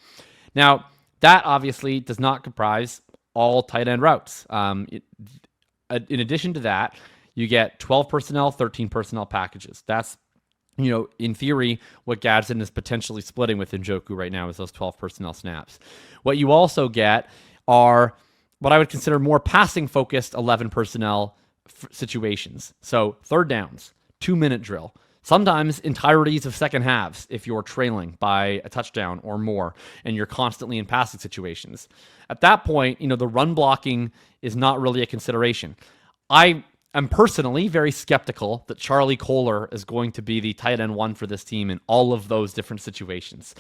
Now, that obviously does not comprise all tight end routes. In addition to that, you get 12 personnel, 13 personnel packages. That's, in theory, what Gadsden is potentially splitting with Njoku right now is those 12 personnel snaps. What you also get are what I would consider more passing-focused 11 personnel situations. So 3rd downs, 2-minute drill, sometimes entireties of second halves if you're trailing by a touchdown or more and you're constantly in passing situations. At that point, the run blocking is not really a consideration. I am personally very skeptical that Charlie Kohler is going to be the tight end 1 for this team in all of those different situations.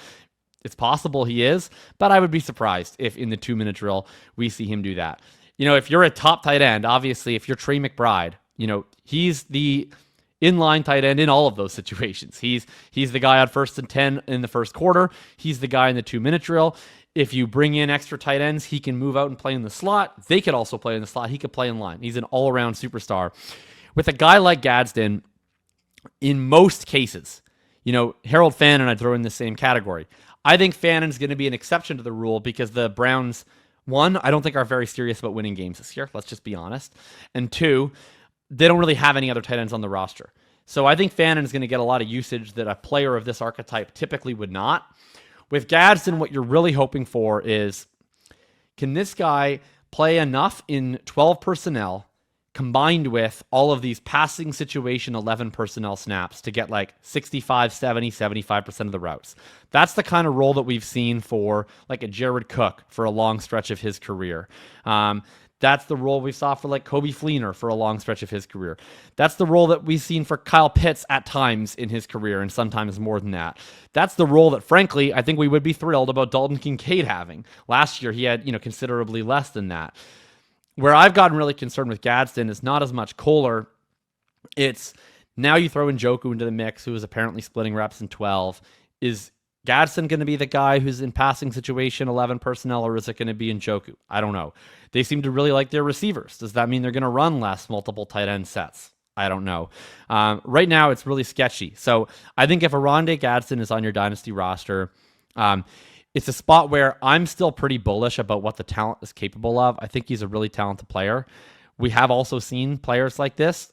It's possible he is, but I would be surprised if in the 2-minute drill we see him do that. If you're a top tight end, obviously, if you're Trey McBride, he's the inline tight end in all of those situations. He's the guy on 1st and 10 in the first quarter. He's the guy in the 2-minute drill. If you bring in extra tight ends, he can move out and play in the slot. They could also play in the slot. He could play in line. He's an all-around superstar. With a guy like Gadsden, in most cases, Harold Fannin I'd throw in the same category. I think Fannin's going to be an exception to the rule because the Browns, 1, I don't think are very serious about winning games this year. Let's just be honest. And 2, they don't really have any other tight ends on the roster. So I think Fannin is going to get a lot of usage that a player of this archetype typically would not. With Gadsden, what you're really hoping for is, can this guy play enough in 12 personnel combined with all of these passing situation 11 personnel snaps to get like 65, 70, 75% of the routes. That's the kind of role that we've seen for like a Jared Cook for a long stretch of his career. That's the role we saw for like Kobe Fleener for a long stretch of his career. That's the role that we've seen for Kyle Pitts at times in his career, and sometimes more than that. That's the role that, frankly, I think we would be thrilled about Dalton Kincaid having. Last year, he had, considerably less than that. Where I've gotten really concerned with Gadsden is not as much Kohler. It's Now you throw in Njoku into the mix, who is apparently splitting reps in 12. Is Gadsden going to be the guy who's in passing situation 11 personnel, or is it going to be Njoku? I don't know. They seem to really like their receivers. Does that mean they're going to run less multiple tight end sets? I don't know. Right now, it's really sketchy. So I think if Oronde Gadsden is on your Dynasty roster, it's a spot where I'm still pretty bullish about what the talent is capable of. I think he's a really talented player. We have also seen players like this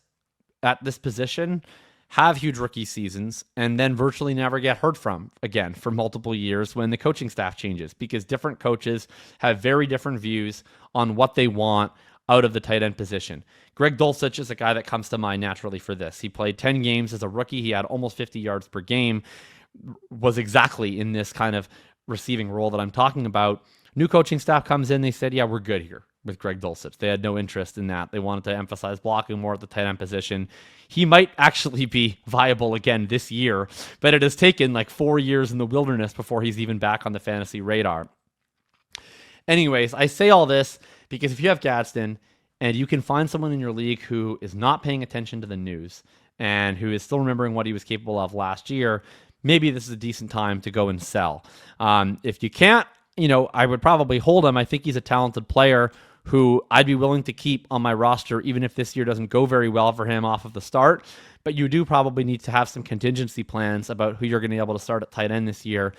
at this position have huge rookie seasons and then virtually never get heard from again for multiple years when the coaching staff changes, because different coaches have very different views on what they want out of the tight end position. Greg Dulcich is a guy that comes to mind naturally for this. He played 10 games as a rookie. He had almost 50 yards per game, was exactly in this kind of receiving role that I'm talking about. New coaching staff comes in. They said, yeah, we're good here with Greg Dulcich. They had no interest in that. They wanted to emphasize blocking more at the tight end position. He might actually be viable again this year, but it has taken like 4 years in the wilderness before he's even back on the fantasy radar. Anyways, I say all this because if you have Gadsden and you can find someone in your league who is not paying attention to the news and who is still remembering what he was capable of last year, maybe this is a decent time to go and sell. If you can't, I would probably hold him. I think he's a talented player who I'd be willing to keep on my roster, even if this year doesn't go very well for him off of the start. But you do probably need to have some contingency plans about who you're going to be able to start at tight end this year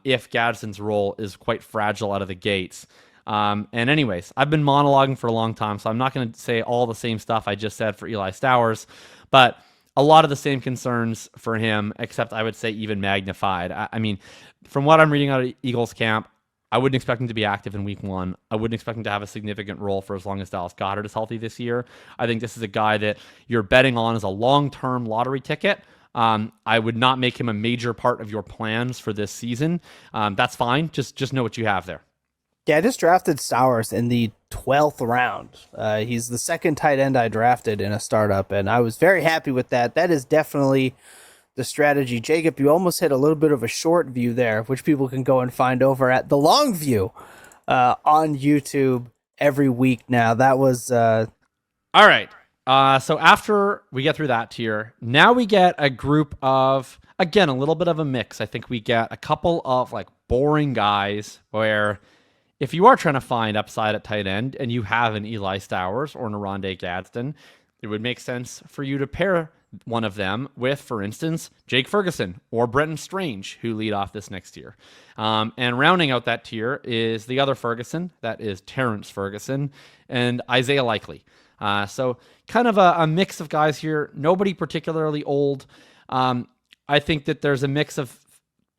if Gadsden's role is quite fragile out of the gates. And anyways, I've been monologuing for a long time, so I'm not going to say all the same stuff I just said for Eli Stowers, but a lot of the same concerns for him, except I would say even magnified. I mean, from what I'm reading out of Eagles camp, I wouldn't expect him to be active in week 1. I wouldn't expect him to have a significant role for as long as Dallas Goedert is healthy this year. I think this is a guy that you're betting on as a long-term lottery ticket. I would not make him a major part of your plans for this season. That's fine. Just know what you have there. Yeah, I just drafted Stowers in the 12th round. He's the second tight end I drafted in a startup, and I was very happy with that. That is definitely the strategy. Jacob, you almost hit a little bit of a short view there, which people can go and find over at the long view on YouTube every week now. That was... All right. So after we get through that tier, now we get a group of, again, a little bit of a mix. I think we get a couple of like boring guys where if you are trying to find upside at tight end and you have an Eli Stowers or an Oronde Gadsden, it would make sense for you to pair one of them with, for instance, Jake Ferguson or Brenton Strange, who lead off this next tier. And rounding out that tier is the other Ferguson, that is Terrence Ferguson, and Isaiah Likely. So kind of a mix of guys here, nobody particularly old. I think that there's a mix of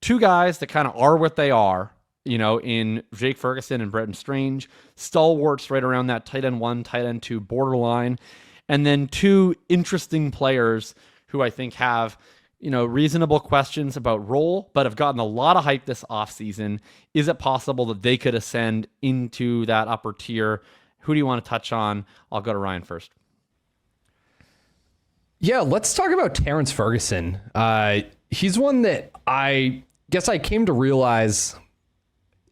two guys that kind of are what they are, in Jake Ferguson and Brenton Strange, stalwarts right around that tight end 1, tight end 2 borderline. And then two interesting players who I think have, reasonable questions about role, but have gotten a lot of hype this offseason. Is it possible that they could ascend into that upper tier? Who do you want to touch on? I'll go to Ryan first. Yeah, let's talk about Terrence Ferguson. He's one that I guess I came to realize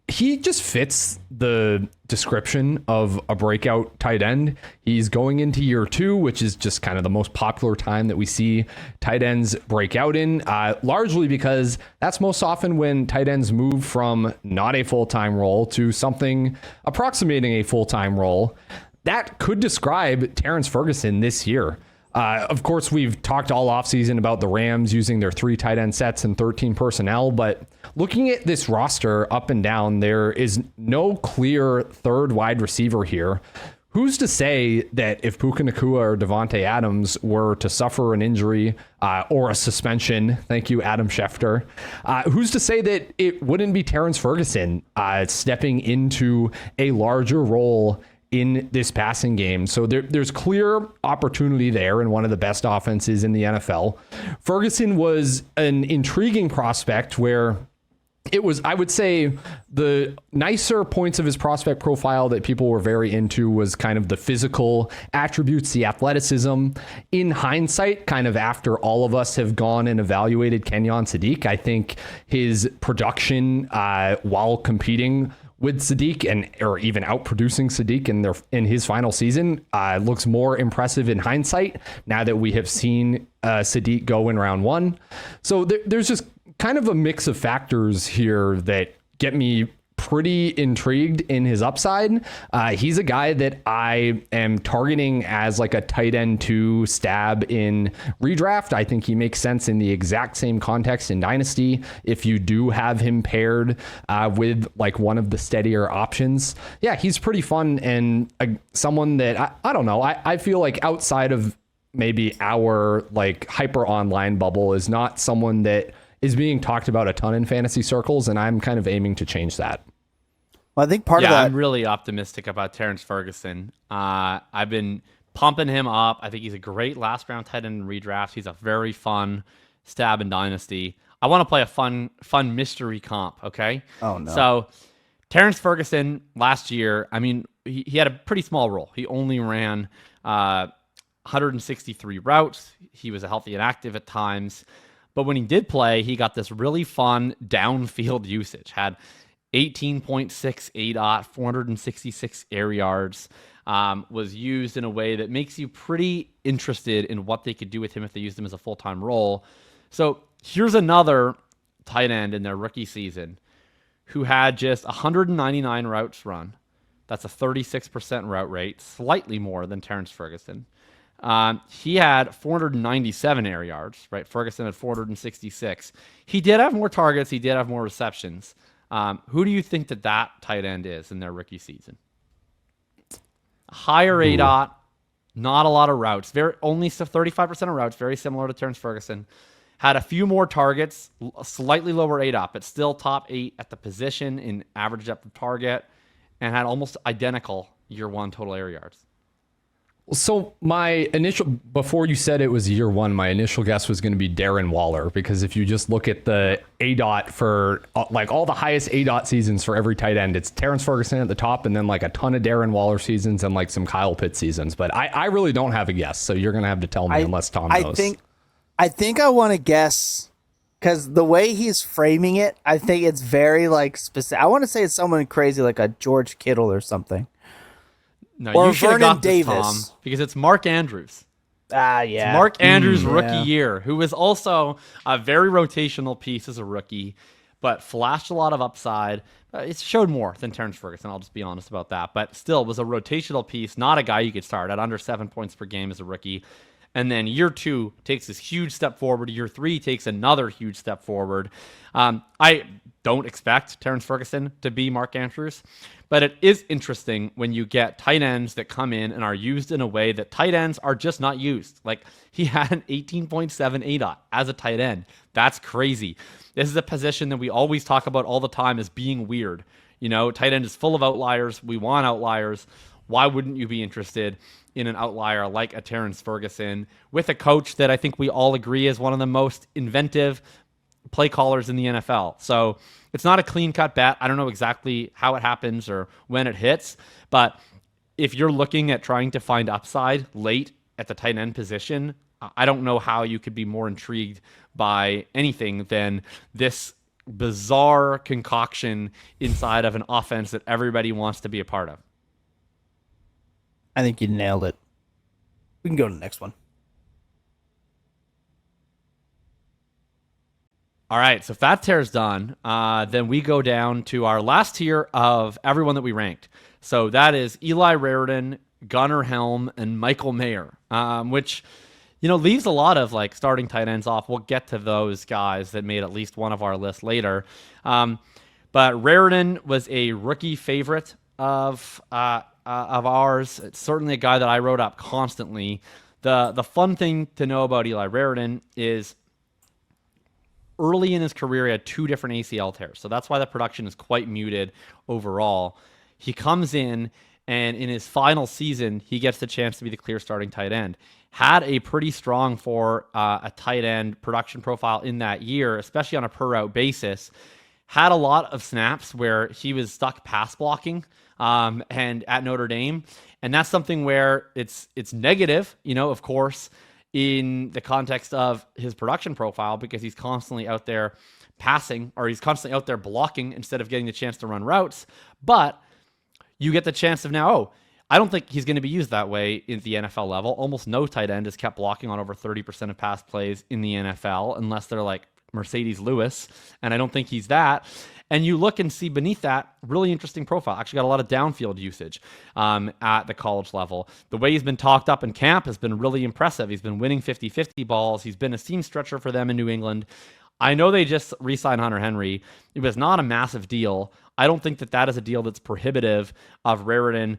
he just fits the description of a breakout tight end. He's going into year 2, which is just kind of the most popular time that we see tight ends break out in, largely because that's most often when tight ends move from not a full-time role to something approximating a full-time role. That could describe Terrence Ferguson this year. Of course, we've talked all offseason about the Rams using their 3 tight end sets and 13 personnel, but looking at this roster up and down, there is no clear third wide receiver here. Who's to say that if Puka Nacua or Devontae Adams were to suffer an injury or a suspension, thank you, Adam Schefter, who's to say that it wouldn't be Terrence Ferguson stepping into a larger role in this passing game? So there's clear opportunity there in one of the best offenses in the NFL. Ferguson was an intriguing prospect where it was, I would say, the nicer points of his prospect profile that people were very into was kind of the physical attributes, the athleticism. In hindsight, kind of after all of us have gone and evaluated Kenyon Sadiq, I think his production while competing with Sadiq or even outproducing Sadiq in his final season. Looks more impressive in hindsight now that we have seen Sadiq go in round one. So there's just kind of a mix of factors here that get me pretty intrigued in his upside. He's a guy that I am targeting as like a tight end 2 stab in redraft. I think he makes sense in the exact same context in Dynasty. If you do have him paired with like one of the steadier options, yeah, he's pretty fun and someone that I don't know. I feel like outside of maybe our like hyper online bubble is not someone that is being talked about a ton in fantasy circles, and I'm kind of aiming to change that. Well, I think part of that... I'm really optimistic about Terrence Ferguson. I've been pumping him up. I think he's a great last-round tight end in redraft. He's a very fun stab in Dynasty. I want to play a fun mystery comp, okay? Oh, no. So, Terrence Ferguson, last year, I mean, he had a pretty small role. He only ran 163 routes. He was healthy and active at times. But when he did play, he got this really fun downfield usage. Had 18.6 ADOT, 466 air yards, was used in a way that makes you pretty interested in what they could do with him if they used him as a full-time role. So here's another tight end in their rookie season who had just 199 routes run. That's a 36% route rate, slightly more than Terrence Ferguson. He had 497 air yards, right? Ferguson had 466. He did have more targets. He did have more receptions. Who do you think that tight end is in their rookie season? Higher ADOT, not a lot of routes. Only 35% of routes, very similar to Terrence Ferguson. Had a few more targets, slightly lower ADOT, but still top 8 at the position in average depth of target, and had almost identical year 1 total air yards. So before you said it was year 1, my initial guess was going to be Darren Waller, because if you just look at the ADOT for like all the highest ADOT seasons for every tight end, it's Terrence Ferguson at the top and then like a ton of Darren Waller seasons and like some Kyle Pitts seasons. But I really don't have a guess, so you're going to have to tell me unless Tom knows. I think I want to guess because the way he's framing it, I think it's very like specific. I want to say it's someone crazy like a George Kittle or something. No, or you should have Vernon got this, Tom, Davis. because it's Mark Andrews. Yeah. It's Mark Andrews' rookie yeah. year, who was also a very rotational piece as a rookie, but flashed a lot of upside. It showed more than Terrence Ferguson, I'll just be honest about that, but still was a rotational piece, not a guy you could start at under 7 points per game as a rookie. And then year 2 takes this huge step forward. Year 3 takes another huge step forward. I don't expect Terrence Ferguson to be Mark Andrews, but it is interesting when you get tight ends that come in and are used in a way that tight ends are just not used. Like he had an 18.7 ADOT as a tight end. That's crazy. This is a position that we always talk about all the time as being weird. You know, tight end is full of outliers. We want outliers. Why wouldn't you be interested in an outlier like a Terrence Ferguson with a coach that I think we all agree is one of the most inventive play callers in the NFL? So it's not a clean-cut bet. I don't know exactly how it happens or when it hits, but if you're looking at trying to find upside late at the tight end position, I don't know how you could be more intrigued by anything than this bizarre concoction inside of an offense that everybody wants to be a part of. I think you nailed it. We can go to the next one. All right, so if that tier's done, then we go down to our last tier of everyone that we ranked. So that is Eli Raridon, Gunnar Helm, and Michael Mayer, which, you know, leaves a lot of like starting tight ends off. We'll get to those guys that made at least one of our lists later. But Raridon was a rookie favorite of ours. It's certainly a guy that I wrote up constantly. The fun thing to know about Eli Raridon is early in his career, he had 2 different ACL tears. So that's why the production is quite muted overall. He comes in, and in his final season, he gets the chance to be the clear starting tight end. Had a pretty strong for a tight end production profile in that year, especially on a per route basis. Had a lot of snaps where he was stuck pass blocking and at Notre Dame. And that's something where it's negative, you know, of course, in the context of his production profile, because he's constantly out there passing, or he's constantly out there blocking instead of getting the chance to run routes. But you get the chance of now, I don't think he's going to be used that way in the NFL level. Almost no tight end is kept blocking on over 30% of pass plays in the NFL, unless they're like Mercedes Lewis, and I don't think he's that. And you look and see beneath that, really interesting profile. Actually got a lot of downfield usage at the college level. The way he's been talked up in camp has been really impressive. He's been winning 50-50 balls. He's been a seam stretcher for them in New England. I know they just re-signed Hunter Henry. It was not a massive deal. I don't think that is a deal that's prohibitive of Raridon,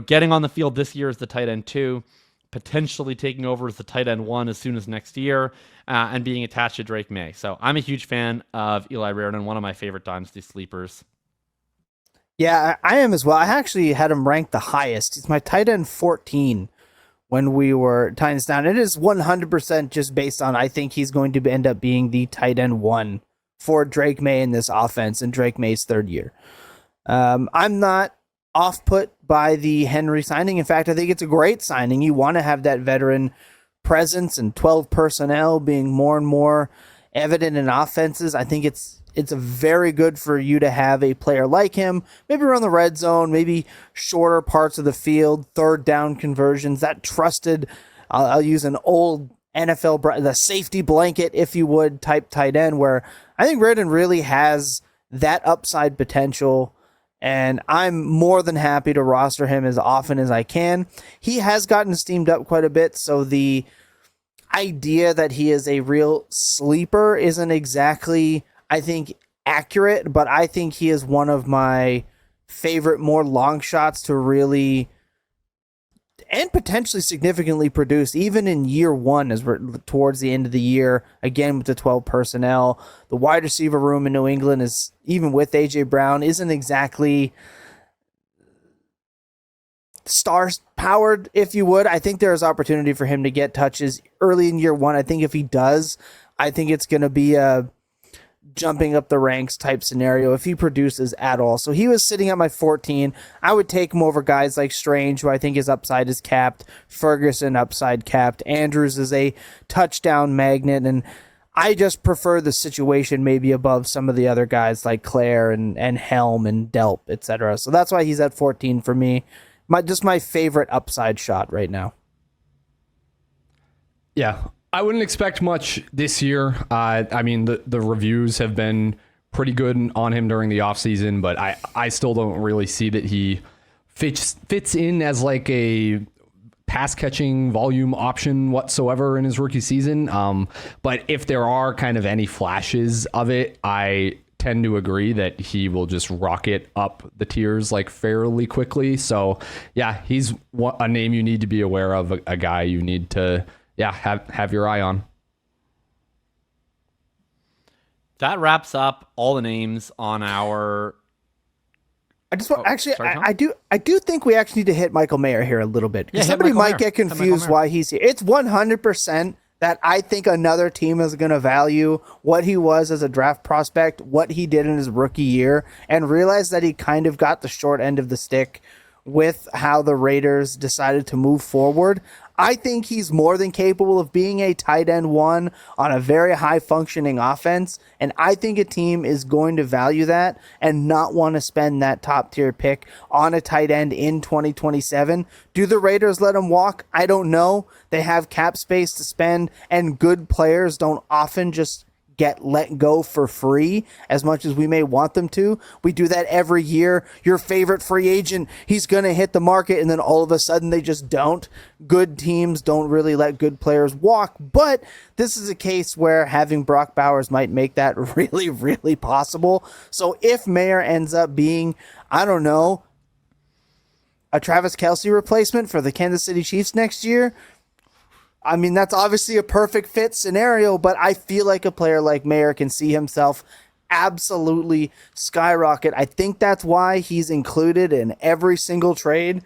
getting on the field this year as the tight end 2, potentially taking over as the tight end 1 as soon as next year, and being attached to Drake May. So I'm a huge fan of Eli Raridon, one of my favorite Dynasty sleepers. Yeah, I am as well. I actually had him ranked the highest. He's my tight end 14 when we were tying this down. It is 100% just based on I think he's going to end up being the tight end 1 for Drake May in this offense in Drake May's third year. I'm not off-put by the Henry signing. In fact, I think it's a great signing. You want to have that veteran presence and 12 personnel being more and more evident in offenses. I think it's a very good for you to have a player like him, maybe around the red zone, maybe shorter parts of the field, third down conversions, that trusted, I'll use an old NFL, the safety blanket, if you would, type tight end, where I think Raridon really has that upside potential, and I'm more than happy to roster him as often as I can. He has gotten steamed up quite a bit, so the idea that he is a real sleeper isn't exactly, I think, accurate, but I think he is one of my favorite more long shots to really and potentially significantly produce even in year 1 as we're towards the end of the year, again with the 12 personnel. The wide receiver room in New England is, even with AJ Brown, isn't exactly stars powered, if you would. I think there is opportunity for him to get touches early in year 1. I think if he does, I think it's going to be a jumping up the ranks type scenario if he produces at all. So he was sitting at my 14. I would take him over guys like Strange, who I think his upside is capped. Ferguson, upside capped. Andrews is a touchdown magnet, and I just prefer the situation maybe above some of the other guys like Claire and Helm and Delp, etc. So that's why he's at 14 for me. My favorite upside shot right now. Yeah, I wouldn't expect much this year. I mean, the reviews have been pretty good on him during the offseason, but I still don't really see that he fits in as like a pass catching volume option whatsoever in his rookie season. But if there are kind of any flashes of it, I tend to agree that he will just rocket up the tiers like fairly quickly. So yeah, he's a name you need to be aware of, a guy you need to have your eye on. That wraps up all the names on our. I just want, I do think we actually need to hit Michael Mayer here a little bit, because somebody might get confused why he's here. It's 100% that I think another team is going to value what he was as a draft prospect, what he did in his rookie year, and realize that he kind of got the short end of the stick with how the Raiders decided to move forward. I think he's more than capable of being a tight end 1 on a very high functioning offense. And I think a team is going to value that and not want to spend that top tier pick on a tight end in 2027. Do the Raiders let him walk? I don't know. They have cap space to spend, and good players don't often just get let go for free as much as we may want them to. We do that every year. Your favorite free agent, he's going to hit the market, and then all of a sudden they just don't. Good teams don't really let good players walk, but this is a case where having Brock Bowers might make that really, really possible. So if Mayer ends up being, I don't know, a Travis Kelce replacement for the Kansas City Chiefs next year, I mean, that's obviously a perfect fit scenario, but I feel like a player like Mayer can see himself absolutely skyrocket. I think that's why he's included in every single trade,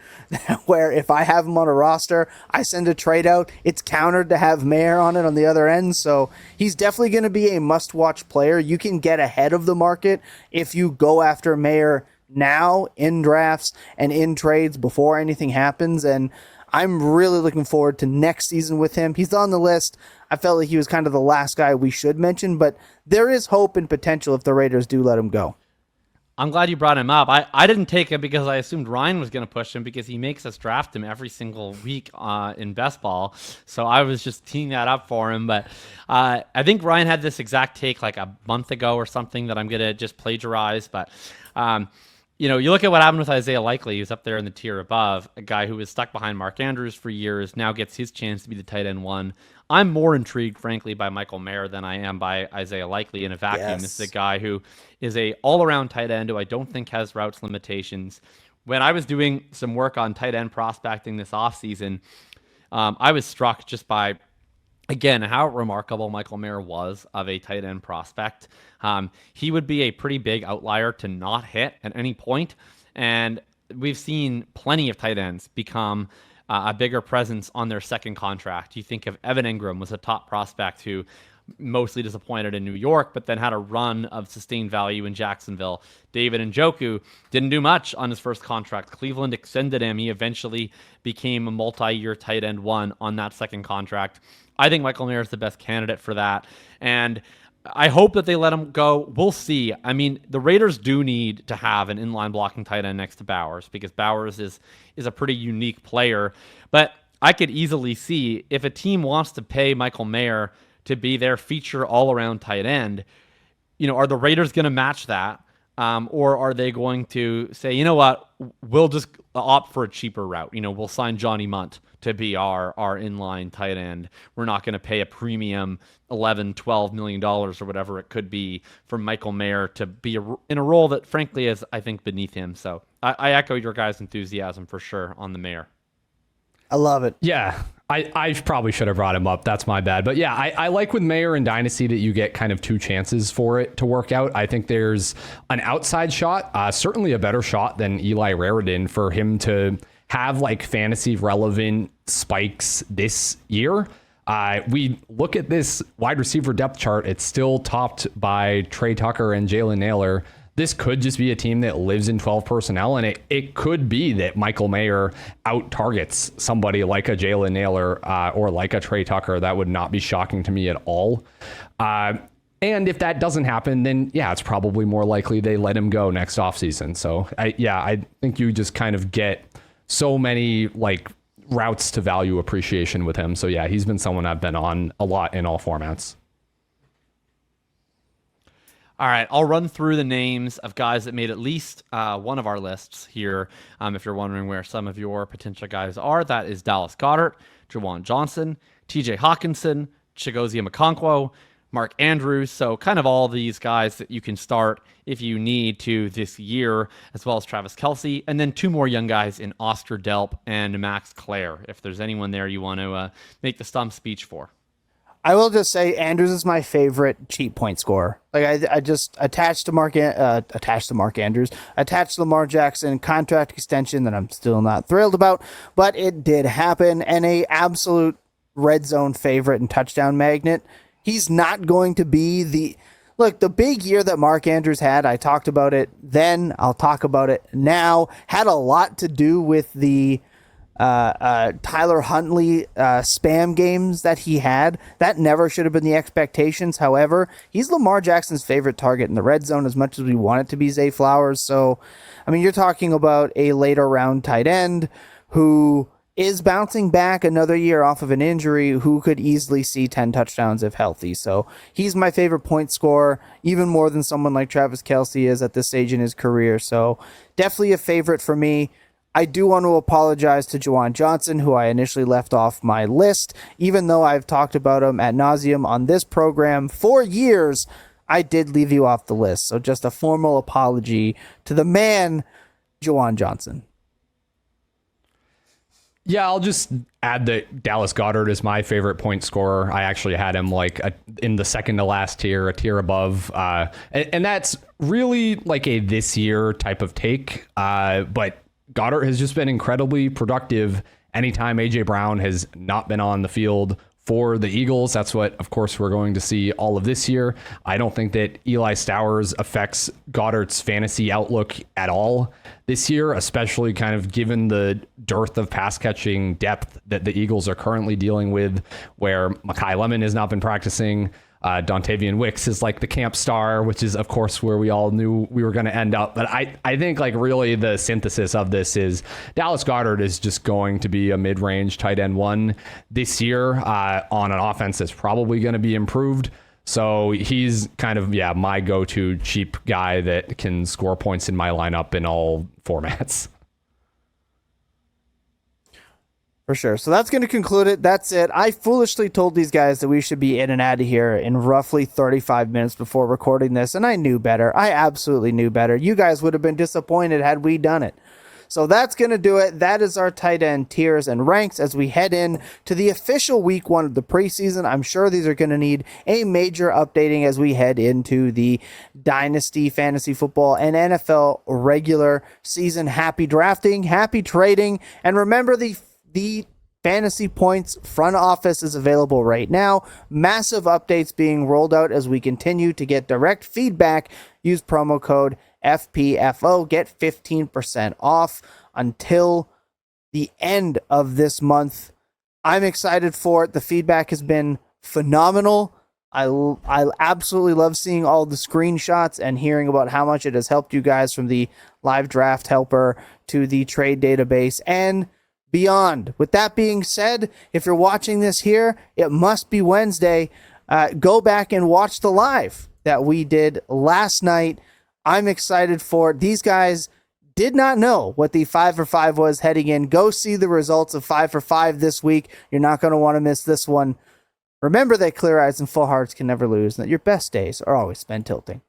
where if I have him on a roster, I send a trade out, it's countered to have Mayer on it on the other end. So he's definitely going to be a must-watch player. You can get ahead of the market if you go after Mayer now in drafts and in trades before anything happens, and I'm really looking forward to next season with him. He's on the list. I felt like he was kind of the last guy we should mention, but there is hope and potential if the Raiders do let him go. I'm glad you brought him up. I didn't take him because I assumed Ryan was going to push him because he makes us draft him every single week in best ball. So I was just teeing that up for him. But I think Ryan had this exact take like a month ago or something that I'm going to just plagiarize. But, you look at what happened with Isaiah Likely, who's up there in the tier above, a guy who was stuck behind Mark Andrews for years, now gets his chance to be the tight end one. I'm more intrigued, frankly, by Michael Mayer than I am by Isaiah Likely in a vacuum. Yes. This is a guy who is a all-around tight end who I don't think has routes limitations. When I was doing some work on tight end prospecting this offseason, I was struck just by, again, how remarkable Michael Mayer was of a tight end prospect. He would be a pretty big outlier to not hit at any point, and we've seen plenty of tight ends become a bigger presence on their second contract. You think of Evan Ingram was a top prospect who mostly disappointed in New York, but then had a run of sustained value in Jacksonville. David Njoku didn't do much on his first contract. Cleveland extended him. He eventually became a multi-year tight end one on that second contract. I think Michael Mayer is the best candidate for that. And I hope that they let him go. We'll see. I mean, the Raiders do need to have an inline blocking tight end next to Bowers because Bowers is a pretty unique player. But I could easily see if a team wants to pay Michael Mayer to be their feature all-around tight end, are the Raiders going to match that? Or are they going to say, you know what, we'll just opt for a cheaper route. We'll sign Johnny Munt to be our inline tight end. We're not going to pay a premium $11-12 million or whatever it could be for Michael Mayer to be in a role that frankly is, I think, beneath him. So I echo your guys' enthusiasm for sure on the Mayer. I love it. Yeah, I probably should have brought him up. That's my bad. But yeah, I like with Mayer and Dynasty that you get kind of two chances for it to work out. I think there's an outside shot, certainly a better shot than Eli Raridon for him to have like fantasy relevant spikes this year. We look at this wide receiver depth chart. It's still topped by Trey Tucker and Jalen Nailor. This could just be a team that lives in 12 personnel, and it could be that Michael Mayer out-targets somebody like a Jalen Nailor or like a Trey Tucker. That would not be shocking to me at all. And if that doesn't happen, then, yeah, it's probably more likely they let him go next offseason. So, I think you just kind of get so many, like, routes to value appreciation with him. So, yeah, he's been someone I've been on a lot in all formats. All right, I'll run through the names of guys that made at least one of our lists here. If you're wondering where some of your potential guys are, that is Dallas Goedert, Juwan Johnson, TJ Hawkinson, Chigozie Okonkwo, Mark Andrews. So kind of all these guys that you can start if you need to this year, as well as Travis Kelce. And then two more young guys in Oscar Delp and Max Clare, if there's anyone there you want to make the stump speech for. I will just say Andrews is my favorite cheap point scorer. Like I just attached to Lamar Jackson contract extension that I'm still not thrilled about, but it did happen, and a absolute red zone favorite and touchdown magnet. He's not going to be the big year that Mark Andrews had. I talked about it then. I'll talk about it now. Had a lot to do with the Tyler Huntley spam games that he had. That never should have been the expectations. However, he's Lamar Jackson's favorite target in the red zone as much as we want it to be Zay Flowers. So, I mean, you're talking about a later round tight end who is bouncing back another year off of an injury, who could easily see 10 touchdowns if healthy. So he's my favorite point scorer, even more than someone like Travis Kelce is at this stage in his career. So definitely a favorite for me. I do want to apologize to Juwan Johnson, who I initially left off my list. Even though I've talked about him ad nauseum on this program for years, I did leave you off the list. So just a formal apology to the man, Juwan Johnson. Yeah, I'll just add that Dallas Goedert is my favorite point scorer. I actually had him in the second to last tier, a tier above. And that's really like a this year type of take. But Goedert has just been incredibly productive anytime A.J. Brown has not been on the field for the Eagles. That's what, of course, we're going to see all of this year. I don't think that Eli Stowers affects Goedert's fantasy outlook at all this year, especially kind of given the dearth of pass catching depth that the Eagles are currently dealing with, where Mekhi Lemon has not been practicing. Dontavian Wicks is like the camp star, which is, of course, where we all knew we were going to end up. But I think like really the synthesis of this is Dallas Goedert is just going to be a mid-range tight end one this year on an offense that's probably going to be improved. So he's kind of, my go-to cheap guy that can score points in my lineup in all formats. For sure. So that's going to conclude it. That's it. I foolishly told these guys that we should be in and out of here in roughly 35 minutes before recording this, and I knew better. I absolutely knew better. You guys would have been disappointed had we done it. So that's going to do it. That is our tight end tiers and ranks as we head in to the official week 1 of the preseason. I'm sure these are going to need a major updating as we head into the Dynasty Fantasy Football and NFL regular season. Happy drafting, happy trading, and remember the Fantasy Points front office is available right now. Massive updates being rolled out as we continue to get direct feedback. Use promo code FPFO. Get 15% off until the end of this month. I'm excited for it. The feedback has been phenomenal. I absolutely love seeing all the screenshots and hearing about how much it has helped you guys, from the live draft helper to the trade database and beyond. With that being said, if you're watching this here, it must be Wednesday. Go back and watch the live that we did last night. I'm excited for it. These guys did not know what the 5 for 5 was heading in. Go see the results of 5 for 5 this week. You're not going to want to miss this one. Remember that clear eyes and full hearts can never lose, and that your best days are always spent tilting.